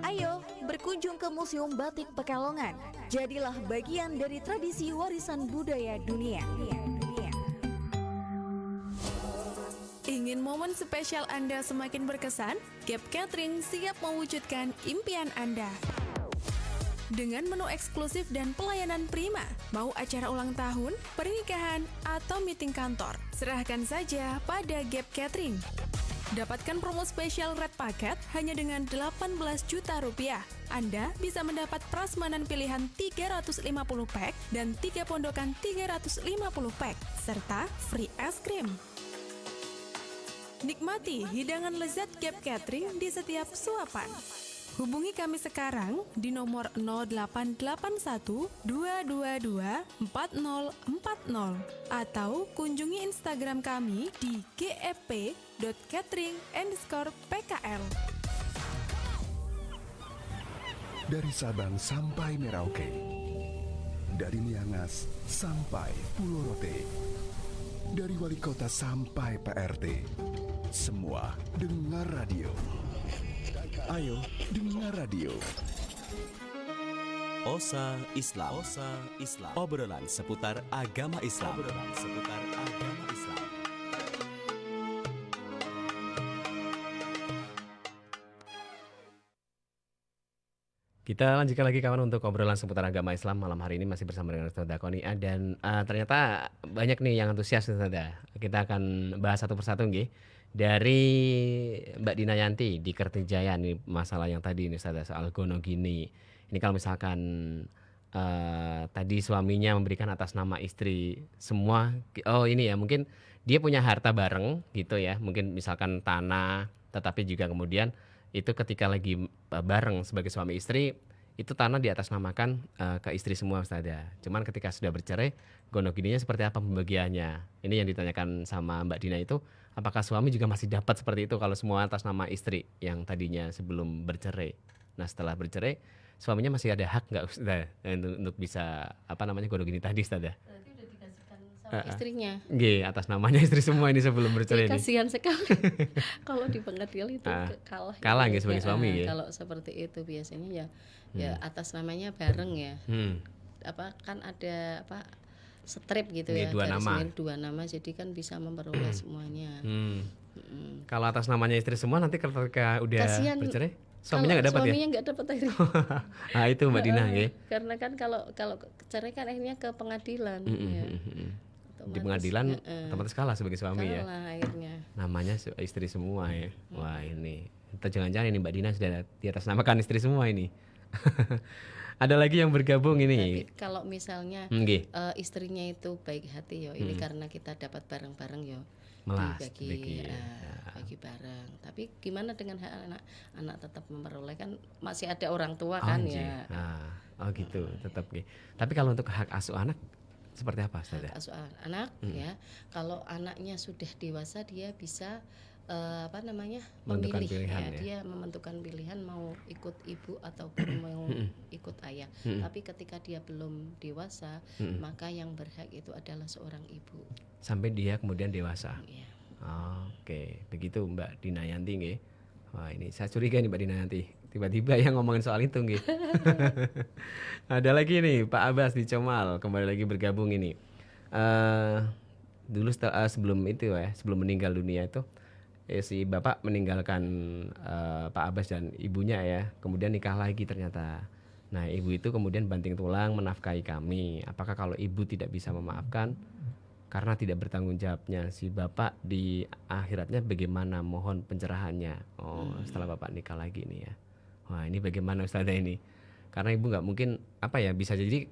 Ayo berkunjung ke Museum Batik Pekalongan. Jadilah bagian dari tradisi warisan budaya dunia. Ingin momen spesial Anda semakin berkesan? Gap Catering siap mewujudkan impian Anda. Dengan menu eksklusif dan pelayanan prima, mau acara ulang tahun, pernikahan, atau meeting kantor, serahkan saja pada Gap Catering. Dapatkan promo spesial Red Paket hanya dengan Rp18 juta. Anda bisa mendapat prasmanan pilihan 350 pack dan 3 pondokan 350 pack, serta free es krim. Nikmati hidangan lezat Gap Catering di setiap suapan. Hubungi kami sekarang di nomor 0881 222 4040 atau kunjungi Instagram kami di gep.catering_pkl. Dari Sabang sampai Merauke, dari Miangas sampai Pulau Rote, dari wali kota sampai PRT, semua dengar radio. Ayo dengar radio. Osa Islam. Obrolan seputar agama Islam. Kita lanjutkan lagi kawan untuk obrolan seputar agama Islam. Malam hari ini masih bersama dengan Ustaz Konia dan ternyata banyak nih yang antusias Ustaz. Kita akan bahas satu persatu nggih. Dari Mbak Dina Yanti di Kertijaya nih masalah yang tadi ini Ustaz soal gonogini. Ini kalau misalkan tadi suaminya memberikan atas nama istri semua, oh ini ya mungkin dia punya harta bareng gitu ya, mungkin misalkan tanah, tetapi juga kemudian itu ketika lagi bareng sebagai suami istri itu tanah di atas namakan ke istri semua Ustaz ya. Cuman ketika sudah bercerai gonogininya seperti apa pembagiannya? Ini yang ditanyakan sama Mbak Dina itu, apakah suami juga masih dapat seperti itu kalau semua atas nama istri yang tadinya sebelum bercerai? Nah setelah bercerai suaminya masih ada hak nggak Ustaz untuk bisa gonogini tadi Ustaz ya? Berarti udah dikasihkan sama istrinya. Nggih, atas namanya istri semua ini sebelum bercerai ini. Kasihan sekali. Kalau di pengadilan itu kalah. Kalah nggih sebagai suami ya. Kalau seperti itu biasanya ya atas namanya bareng ya. Kan ada strip gitu ya, dua nama jadi kan bisa memperoleh semuanya. Kalau atas namanya istri semua nanti ketika udah bercerai suaminya nggak dapat ya? Suaminya nggak dapat akhirnya. Nah itu Mbak Dina ya. Karena kan kalau cerai kan akhirnya ke pengadilan. Di pengadilan otomatis kalah sebagai suami ya. Akhirnya. Namanya istri semua ya. Wah ini. Atau jangan-jangan ini Mbak Dina sudah di atas namakan istri semua ini. Ada lagi yang bergabung ini. Tapi kalau misalnya istrinya itu baik hati ini karena kita dapat bareng-bareng bagi bareng. Tapi gimana dengan hak anak tetap memperoleh, kan masih ada orang tua kan ya. Oh gitu, tetap gitu. Tapi kalau untuk hak asuh anak seperti apa Ustaz? Hak asuh anak ya, kalau anaknya sudah dewasa dia bisa memilih pilihan, ya. Dia menentukan pilihan mau ikut ibu ataupun mau ikut ayah. Tapi ketika dia belum dewasa, maka yang berhak itu adalah seorang ibu. Sampai dia kemudian dewasa. Oke, begitu Mbak Dina Yanti nggih. Wah, ini saya curiga nih Mbak Dina Yanti. Tiba-tiba yang ngomongin soal itu nggih. Ada lagi nih Pak Abbas di Comal kembali lagi bergabung ini. Dulu sebelum itu sebelum meninggal dunia itu si bapak meninggalkan Pak Abbas dan ibunya ya, kemudian nikah lagi ternyata. Nah ibu itu kemudian banting tulang menafkahi kami. Apakah kalau ibu tidak bisa memaafkan karena tidak bertanggung jawabnya si bapak di akhiratnya bagaimana, mohon pencerahannya. Oh setelah bapak nikah lagi nih ya. Wah ini bagaimana Ustazah ini? Karena ibu nggak mungkin apa ya, bisa jadi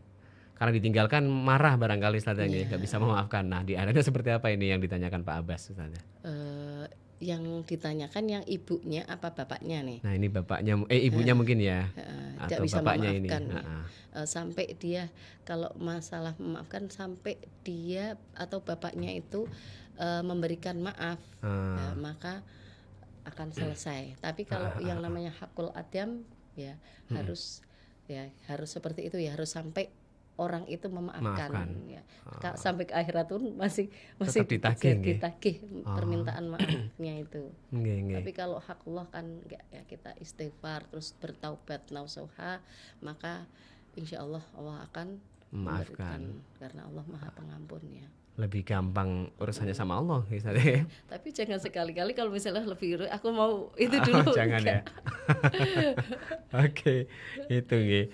karena ditinggalkan marah barangkali Ustazah nggak bisa memaafkan. Nah di akhirnya seperti apa ini yang ditanyakan Pak Abbas Ustazah? Yang ditanyakan yang ibunya apa bapaknya nih? Nah ini bapaknya, ibunya mungkin ya, tidak atau bisa bapaknya memaafkan ini. Sampai dia, kalau masalah memaafkan sampai dia atau bapaknya itu memberikan maaf, maka akan selesai. Tapi kalau yang namanya hakul adam ya harus seperti itu ya, harus sampai orang itu memaafkan. Ya. Sampai ke akhirat pun masih ditagih permintaan maafnya itu. Tapi kalau hak Allah kan enggak ya, kita istighfar terus bertaubat nasuha, maka insya Allah Allah akan memaafkan karena Allah Maha Pengampun ya. Lebih gampang urusannya sama Allah misalnya. Tapi jangan sekali-kali kalau misalnya lebih aku mau itu dulu. Jangan ya. Oke, itu nggih.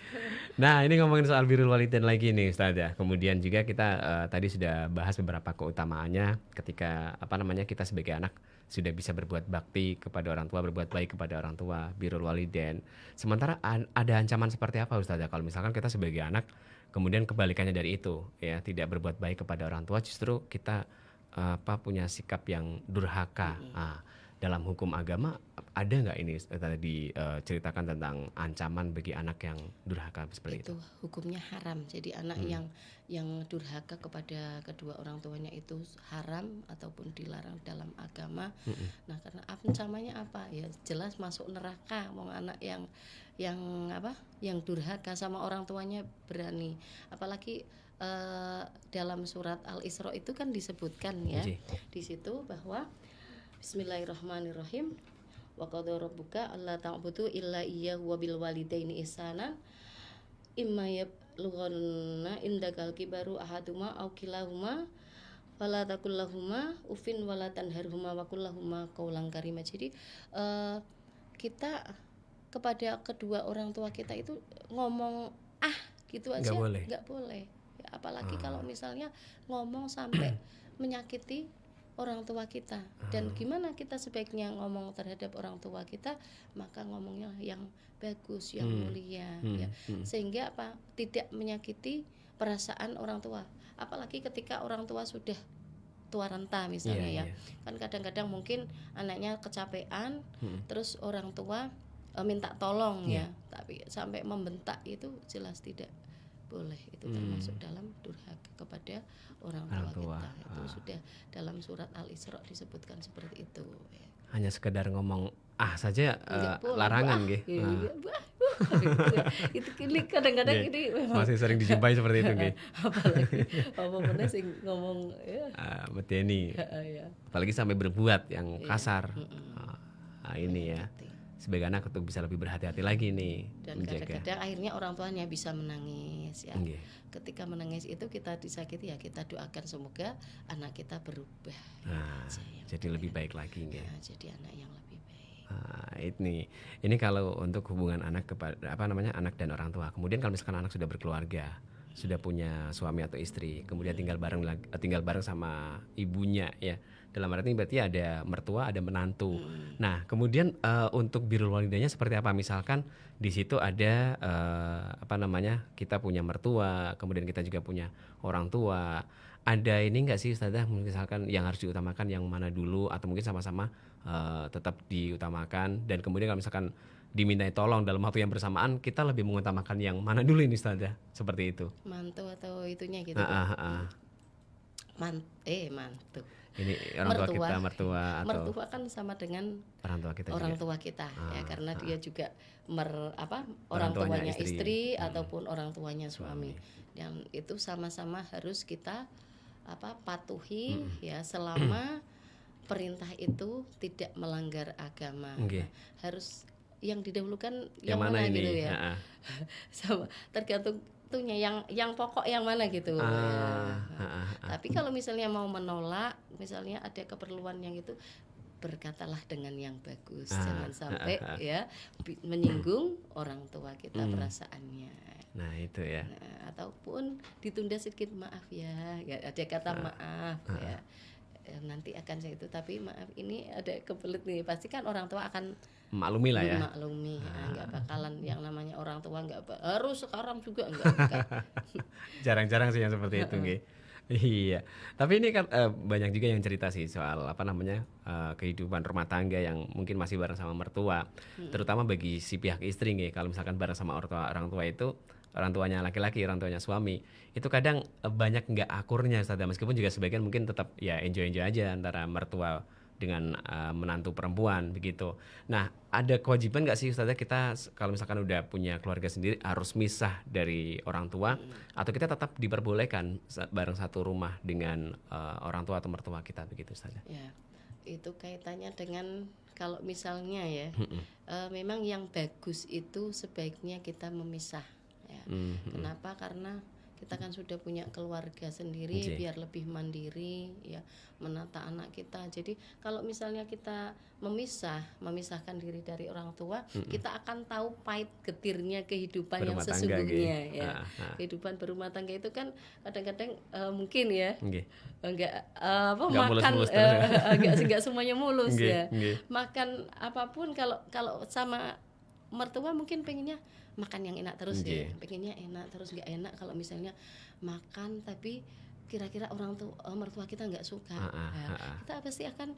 Nah, ini ngomongin soal birrul walidain lagi nih Ustaz ya. Kemudian juga kita tadi sudah bahas beberapa keutamaannya ketika kita sebagai anak sudah bisa berbuat bakti kepada orang tua, berbuat baik kepada orang tua, birrul walidain. Sementara ada ancaman seperti apa Ustaz ya kalau misalkan kita sebagai anak kemudian kebalikannya dari itu ya, tidak berbuat baik kepada orang tua, justru kita punya sikap yang durhaka. Dalam hukum agama ada nggak ini tadi ceritakan tentang ancaman bagi anak yang durhaka seperti itu? Hukumnya haram. Jadi anak yang durhaka kepada kedua orang tuanya itu haram ataupun dilarang dalam agama. Nah, karena ancamannya apa? Ya jelas masuk neraka. Mau anak yang durhaka sama orang tuanya berani. Apalagi dalam surat Al-Isra itu kan disebutkan ya di situ bahwa Bismillahirrahmanirrahim. Wa qadha rabbuka alla ta'budu illa iyyahu wa bil walidaini ihsanan imma yablughanna indakal kibaru ahaduma aw kilahuma fala taqul lahumā uffin wa la tanharhumā wa qul lahumā qawlan karīmā. Jadi kita kepada kedua orang tua kita itu ngomong gitu aja nggak boleh. Ya, apalagi kalau misalnya ngomong sampai menyakiti orang tua kita. Dan gimana kita sebaiknya ngomong terhadap orang tua kita, maka ngomongnya yang bagus, yang mulia ya. Sehingga tidak menyakiti perasaan orang tua. Apalagi ketika orang tua sudah tua renta misalnya Kan kadang-kadang mungkin anaknya kecapean, terus orang tua minta tolong ya, tapi sampai membentak itu jelas tidak boleh. Itu termasuk dalam durhaka kepada orang tua kita. Itu sudah dalam surat Al-Isra disebutkan seperti itu ya. Hanya sekedar ngomong saja larangan nggih. Itu kini kadang-kadang ini memang masih sering dijumpai seperti itu nggih. Apalagi apa sing ngomong medeni. Apalagi sampai berbuat yang kasar. Ini ya. Sebagai anak untuk bisa lebih berhati-hati lagi nih. Dan kadang-kadang akhirnya orang tuanya bisa menangis ya. Ketika menangis itu kita disakiti ya, kita doakan semoga anak kita berubah. Jadi lebih baik lagi nggih. Jadi anak yang lebih baik. Ini kalau untuk hubungan anak kepada anak dan orang tua. Kemudian kalau misalkan anak sudah berkeluarga, sudah punya suami atau istri, kemudian tinggal bareng sama ibunya ya. Dalam arti berarti ada mertua, ada menantu. Nah, kemudian untuk birrul walidainnya seperti apa? Misalkan di situ ada kita punya mertua, kemudian kita juga punya orang tua. Ada ini enggak sih Ustazah, misalkan yang harus diutamakan yang mana dulu, atau mungkin sama-sama tetap diutamakan, dan kemudian kalau misalkan dimintai tolong dalam waktu yang bersamaan, kita lebih mengutamakan yang mana dulu ini Ustazah? Seperti itu. Mantu atau itunya gitu. Mantu. Ini mertua kan sama dengan orang tua kita ya, karena dia juga orang tuanya istri ataupun orang tuanya suami. Dan itu sama-sama harus kita patuhi ya, selama perintah itu tidak melanggar agama. Harus yang didahulukan yang mana ini? Gitu ya. Sama tergantung yang pokok yang mana gitu. Tapi kalau misalnya mau menolak, misalnya ada keperluan yang itu, berkatalah dengan yang bagus, jangan sampai ya menyinggung orang tua kita perasaannya. Nah itu ya. Ataupun ditunda sedikit, maaf ya, ada kata maaf ya. Nanti akan saya itu, tapi maaf ini ada kebelet nih, pasti kan orang tua akan maklumi lah ya. Maklumi, nggak bakalan yang namanya orang tua harus sekarang juga enggak. Jarang-jarang sih yang seperti itu, nggih. Iya, tapi ini kan banyak juga yang cerita sih soal kehidupan rumah tangga yang mungkin masih bareng sama mertua, terutama bagi si pihak istri nih. Kalau misalkan bareng sama orang tua itu, orang tuanya laki-laki, orang tuanya suami, itu kadang banyak nggak akurnya, Ustazah. Meskipun juga sebagian mungkin tetap ya enjoy aja antara mertua dengan menantu perempuan begitu. Nah, ada kewajiban nggak sih Ustazah kita kalau misalkan udah punya keluarga sendiri harus misah dari orang tua, atau kita tetap diperbolehkan bareng satu rumah dengan orang tua atau mertua kita begitu Ustazah? Ya, itu kaitannya dengan kalau misalnya ya, memang yang bagus itu sebaiknya kita memisah. Ya. Kenapa? Karena kita kan sudah punya keluarga sendiri, biar lebih mandiri ya, menata anak kita. Jadi kalau misalnya kita memisahkan diri dari orang tua, kita akan tahu pahit getirnya kehidupan yang sesungguhnya ya. Kehidupan berumah tangga itu kan kadang-kadang mungkin ya enggak semuanya mulus ya. Makan apapun kalau sama mertua mungkin pengennya makan yang enak terus ya, pengennya enak terus, nggak enak kalau misalnya makan tapi kira-kira mertua kita nggak suka. Kita pasti akan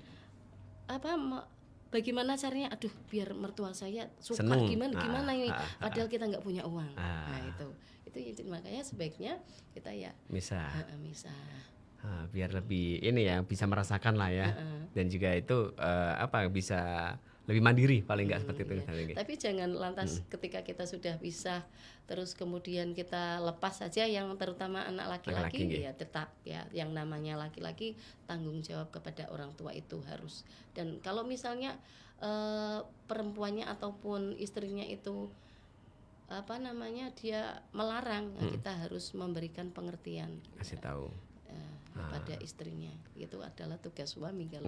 bagaimana caranya, aduh biar mertua saya suka, gimana ini, padahal kita nggak punya uang. Nah itu makanya sebaiknya kita ya misah. Biar lebih ini ya, bisa merasakan lah ya, dan juga itu bisa lebih mandiri paling nggak seperti itu. Tapi jangan lantas ketika kita sudah pisah terus kemudian kita lepas saja, yang terutama anak laki-laki ya tetap ya, yang namanya laki-laki tanggung jawab kepada orang tua itu harus. Dan kalau misalnya perempuannya ataupun istrinya itu dia melarang, kita harus memberikan pengertian, kasih tahu pada istrinya. Itu adalah tugas suami kalau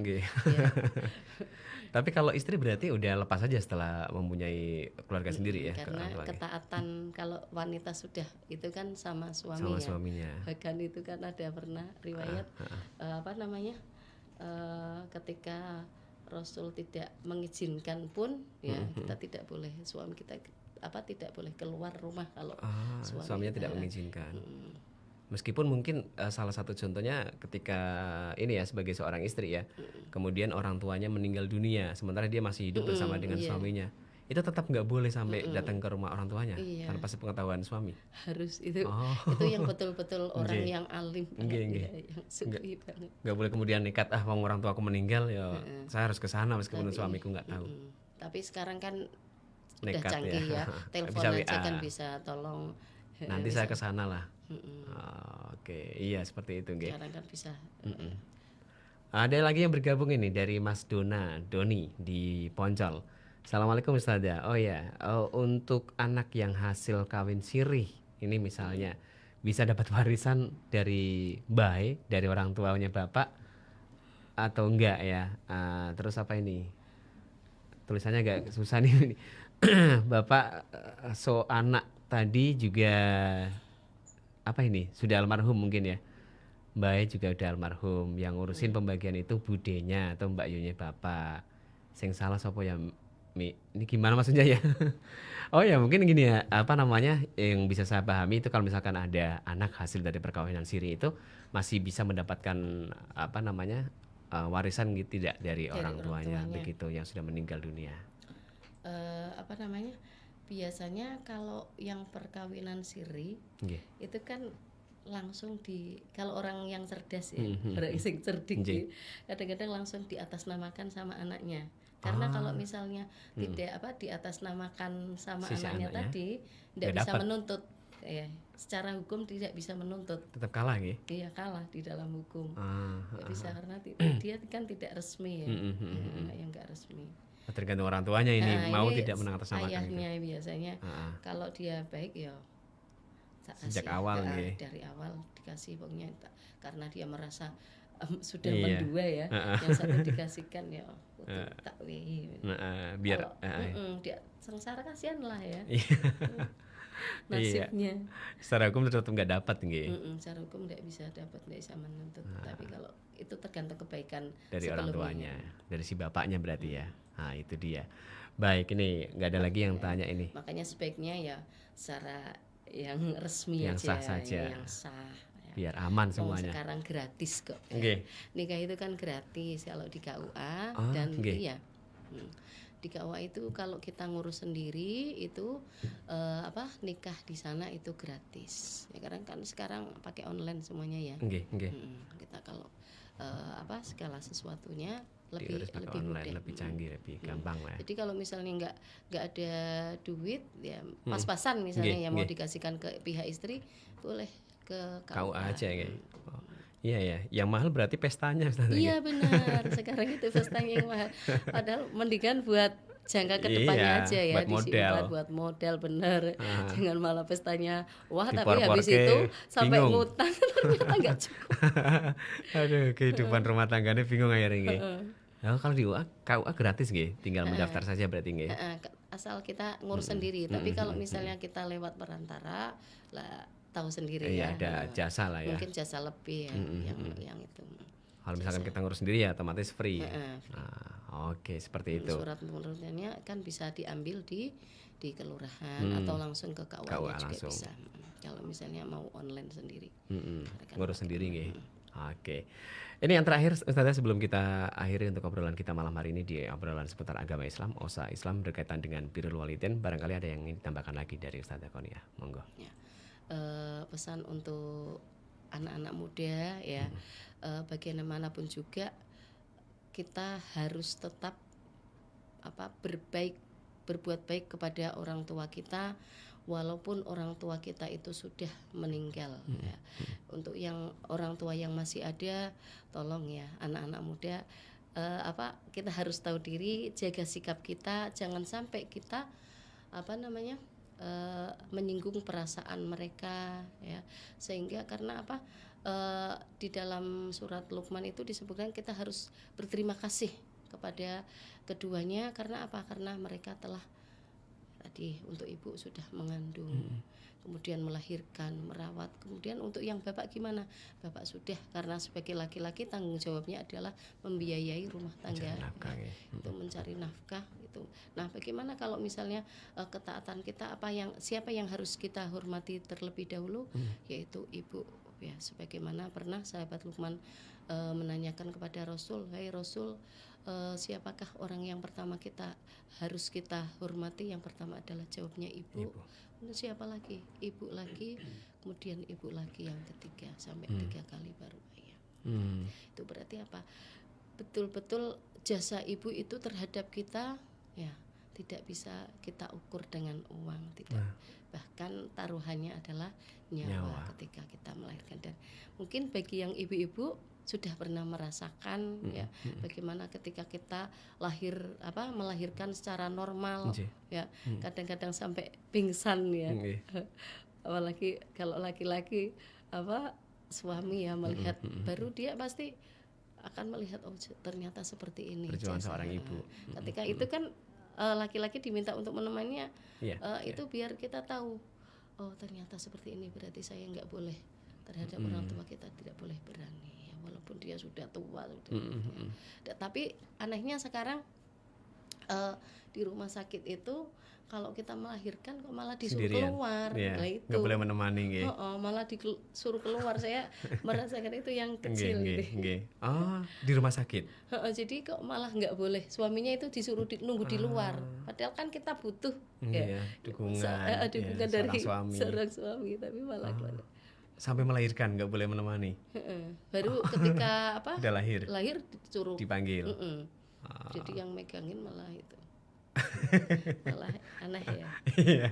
Tapi kalau istri berarti udah lepas aja setelah mempunyai keluarga sendiri ya. Karena ketaatan kalau wanita sudah itu kan sama suaminya. Bahkan itu kan ada pernah riwayat ketika Rasul tidak mengizinkan pun ya, kita tidak boleh, suami kita tidak boleh keluar rumah kalau suaminya tidak mengizinkan. Meskipun mungkin salah satu contohnya ketika ini ya, sebagai seorang istri ya, kemudian orang tuanya meninggal dunia sementara dia masih hidup bersama dengan suaminya, itu tetap nggak boleh sampai datang ke rumah orang tuanya tanpa sepengetahuan suami. Harus itu yang betul-betul orang yang alim, yang suci banget. Nggak boleh kemudian nekat orang tua aku meninggal ya, saya harus ke sana meskipun suamiku nggak tahu. Tapi sekarang kan sudah canggih ya, telepon aja kan bisa, tolong nanti saya ke sana lah. Oke, iya seperti itu, nggih. Sekarang kan bisa. Ada lagi yang bergabung ini dari Mas Doni di Poncol. Assalamualaikum Ustazah. Oh ya, untuk anak yang hasil kawin sirih ini misalnya bisa dapat warisan dari bayi, dari orang tuanya bapak atau enggak ya? Terus apa ini? Tulisannya agak susah nih. Bapak anak tadi juga sudah almarhum mungkin ya. Mbak juga udah almarhum, yang ngurusin pembagian itu budenya atau Mbak Yunya bapak. Sing salah sopo ya ini gimana maksudnya ya? Oh ya mungkin gini ya, yang bisa saya pahami itu kalau misalkan ada anak hasil dari perkawinan siri itu masih bisa mendapatkan warisan gitu tidak dari orang tuanya begitu yang sudah meninggal dunia. Biasanya kalau yang perkawinan siri itu kan langsung kalau orang yang cerdas ya, orang yang cerdik kadang-kadang langsung diatasnamakan sama anaknya. Karena kalau misalnya tidak diatasnamakan sama anaknya tadi, tidak bisa menuntut ya. Secara hukum tidak bisa menuntut. Tetap kalah ya? Iya, kalah di dalam hukum. Tidak bisa karena dia kan tidak resmi ya. Yang enggak resmi. Tergantung orang tuanya ini mau tidak mengatasnamakan ayahnya itu. Biasanya kalau dia baik ya sejak awal dari awal dikasih pokoknya, karena dia merasa sudah Iya. mendua ya. Yang satu dikasihkan ya tak wehi. Biar dia sengsara, kasihan lah ya. Iya. Nasibnya. Secara hukum tetap nggak dapat nggih. Secara hukum tidak bisa dapat, tidak bisa menuntut. Tapi kalau itu tergantung kebaikan Dari orang tuanya, sebelumnya. dari si bapaknya berarti ya. Nah itu dia. Baik, ini nggak ada lagi yang tanya ini. Makanya sebaiknya ya secara yang resmi Yang aja, sah saja. yang sah. Biar aman Oh, semuanya. sekarang gratis kok. Nggih. Nikah itu kan gratis kalau di KUA dan nggih. iya. Di KUA itu kalau kita ngurus sendiri itu nikah di sana itu gratis. Ya karena kan sekarang pakai online semuanya ya. Nggih. Kita kalau segala sesuatunya Lebih lebih online, mudah. lebih canggih, lebih gampang lah. Jadi kalau misalnya nggak ada duit ya pas-pasan misalnya Nggih, yang mau nggih. dikasihkan ke pihak istri boleh ke KUA aja ya. Iya ya, yang mahal berarti pestanya. Iya benar, sekarang itu pestanya yang mahal. Padahal mendingan buat jangka ke depannya aja ya, buat modal. buat modal bener. Jangan malah pestanya wah tapi Dipor-por habis itu sampai bingung. ngutang ternyata nggak cukup. Aduh, kehidupan rumah tangganya bingung akhirnya nggih. Nah, kalau di KUA gratis nggih, tinggal mendaftar saja berarti nggih. Asal kita ngurus sendiri. Tapi kalau misalnya kita lewat perantara lah tahu sendiri Iya, ya. ada jasa lah ya. Mungkin jasa lebih ya, yang itu. Kalau misalkan kita ngurus sendiri ya otomatis free. Oke, seperti itu. Surat pengurusannya kan bisa diambil di kelurahan atau langsung ke KUA juga langsung. bisa. Kalau misalnya mau online sendiri. Ngurus sendiri nggih. Oke. Ini yang terakhir Ustazah sebelum kita akhiri untuk obrolan kita malam hari ini di obrolan seputar agama Islam, OSA Islam berkaitan dengan birrul walidain, barangkali ada yang ingin ditambahkan lagi dari Ustazah Qonia. Monggo. Ya. Pesan untuk anak-anak muda ya, bagaimanapun juga kita harus tetap berbuat baik kepada orang tua kita walaupun orang tua kita itu sudah meninggal ya. Untuk yang orang tua yang masih ada, tolong ya anak-anak muda kita harus tahu diri, jaga sikap kita, jangan sampai kita menyinggung perasaan mereka ya, sehingga karena di dalam surat Luqman itu disebutkan kita harus berterima kasih kepada keduanya karena karena mereka telah tadi untuk ibu sudah mengandung, kemudian melahirkan, merawat, kemudian untuk yang bapak gimana? Bapak sudah, karena sebagai laki-laki tanggung jawabnya adalah membiayai rumah tangga, untuk mencari nafkah itu. Nah, bagaimana kalau misalnya ketaatan kita siapa yang harus kita hormati terlebih dahulu? Yaitu ibu ya, sebagaimana pernah sahabat Luqman menanyakan kepada Rasul, "Hai Rasul, siapakah orang yang pertama harus kita hormati?" Yang pertama adalah jawabnya ibu. Kemudian siapa lagi? Ibu lagi, kemudian ibu lagi, yang ketiga sampai 3 kali baru ayah. Itu berarti betul-betul jasa ibu itu terhadap kita ya tidak bisa kita ukur dengan uang, tidak. Bahkan taruhannya adalah nyawa ketika kita melahirkan. Dan mungkin bagi yang ibu-ibu sudah pernah merasakan ya bagaimana ketika kita melahirkan secara normal ya, kadang-kadang sampai pingsan ya. Apalagi kalau laki-laki suami ya melihat baru dia pasti akan melihat ternyata seperti ini perjuangan seorang ibu. Ketika itu kan laki-laki diminta untuk menemaninya, itu biar kita tahu ternyata seperti ini, berarti saya nggak boleh terhadap orang tua kita, tidak boleh berani ya, walaupun dia sudah tua. Tapi anehnya sekarang di rumah sakit itu kalau kita melahirkan kok malah disuruh sendirian keluar, nah itu nggak boleh menemani nggih. Malah disuruh keluar. Saya merasakan itu yang kecil nggih. Di rumah sakit. Jadi kok malah nggak boleh, suaminya itu disuruh nunggu di luar, padahal kan kita butuh dukungan dari seorang suami, tapi malah sampai melahirkan nggak boleh menemani. Baru ketika udah lahir disuruh dipanggil. Jadi yang megangin malah itu malah aneh ya.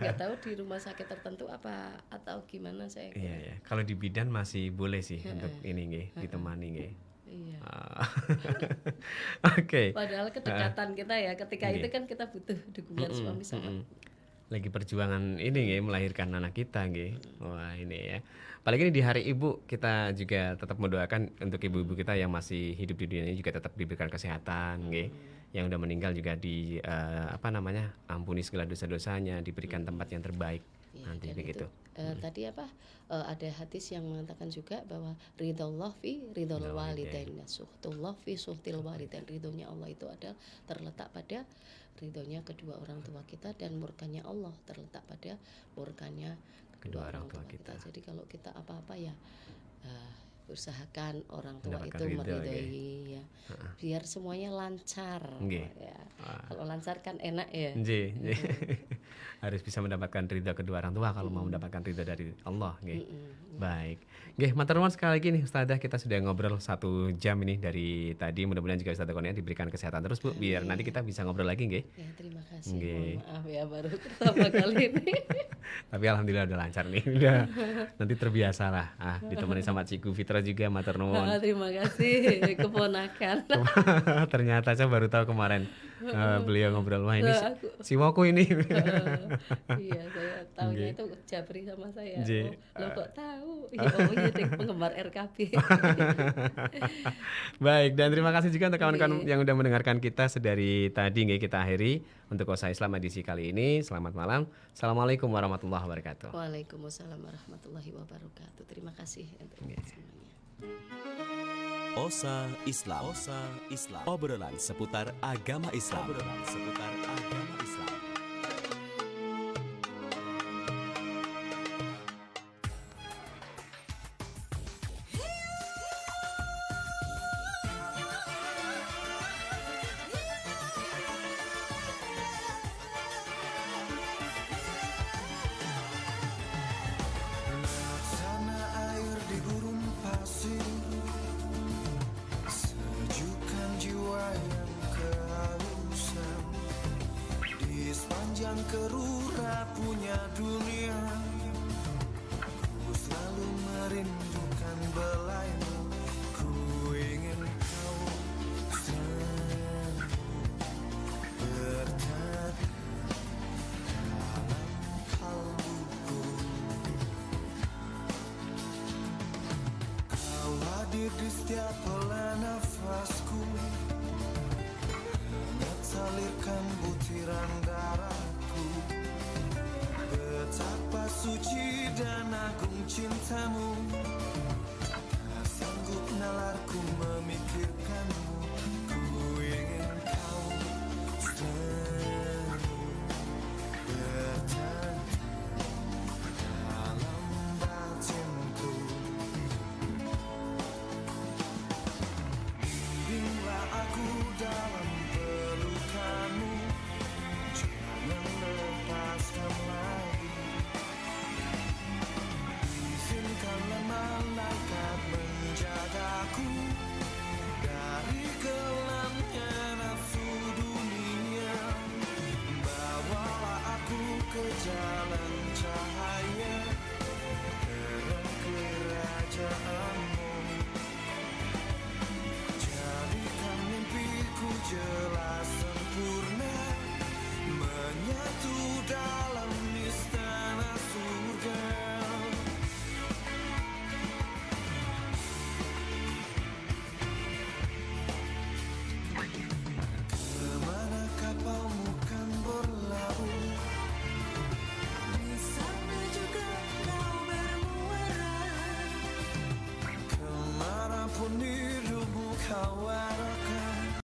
Nggak tahu di rumah sakit tertentu atau gimana saya. Iya. Kalau di bidan masih boleh sih untuk ini nggih, ditemani nggih. Iya. Oke. Padahal kedekatan kita ya ketika itu kan kita butuh dukungan suami sama lagi perjuangan ini nggih melahirkan anak kita nggih. Wah, ini ya. Apalagi ini di Hari Ibu, kita juga tetap mendoakan untuk ibu-ibu kita yang masih hidup di dunia ini juga tetap diberikan kesehatan nggih. Yang udah meninggal juga di ampuni segala dosa-dosanya, diberikan tempat yang terbaik. Ya, Nanti dan begitu. Tadi ada hadis yang mengatakan juga bahwa ridhollah fi ridhol walidain, suhtullah fi suhtil walidain. Ridhonya Allah itu adalah terletak pada ridhonya kedua orang tua kita, dan murkanya Allah terletak pada murkanya kedua orang tua kita. Jadi kalau kita apa-apa ya usahakan orang tua Mendapatkan itu ridho, meridhoi ya, biar semuanya lancar ya. Kalau lancar kan enak ya. Harus bisa mendapatkan ridha kedua orang tua kalau mau mendapatkan ridha dari Allah nggih. Baik. Nggih, matur nuwun sekali lagi nih Ustazah, kita sudah ngobrol 1 jam ini dari tadi. Mudah-mudahan juga Ustazah Konia diberikan kesehatan terus Bu, biar nanti kita bisa ngobrol lagi nggih. Ya, terima kasih. Mohon maaf ya baru pertama kali ini. Tapi alhamdulillah udah lancar nih. Udah nanti terbiasa lah. Ditemani sama Ciku Fitra juga, matur nuwun. Terima kasih keponakan. Ternyata saya baru tahu kemarin beliau ngobrol, wah ini si Woku ini. Iya, saya tahunya itu Jabri sama saya. Lo kok tahu? Iya, penggemar RKB. Baik, dan terima kasih juga untuk kawan-kawan yang udah mendengarkan kita sedari tadi nggih. Kita akhiri untuk Osa Islam edisi kali ini. Selamat malam. Assalamualaikum warahmatullahi wabarakatuh. Waalaikumsalam warahmatullahi wabarakatuh. Terima kasih untuk semuanya. Osa Islam. Obrolan seputar agama Islam. Sana air di gurun pasir, sejukan jiwa yang kehausan. Di sepanjang kerura punya dunia, ku selalu merindukan belaimu. Ku ingin kau selalu berada dalam kalbuku. Kau hadir di setiap helai nafasku, hangat salirkan butiran darahku. Betapa suci dan agung cintamu, tak sanggup nalarku memikirkanmu.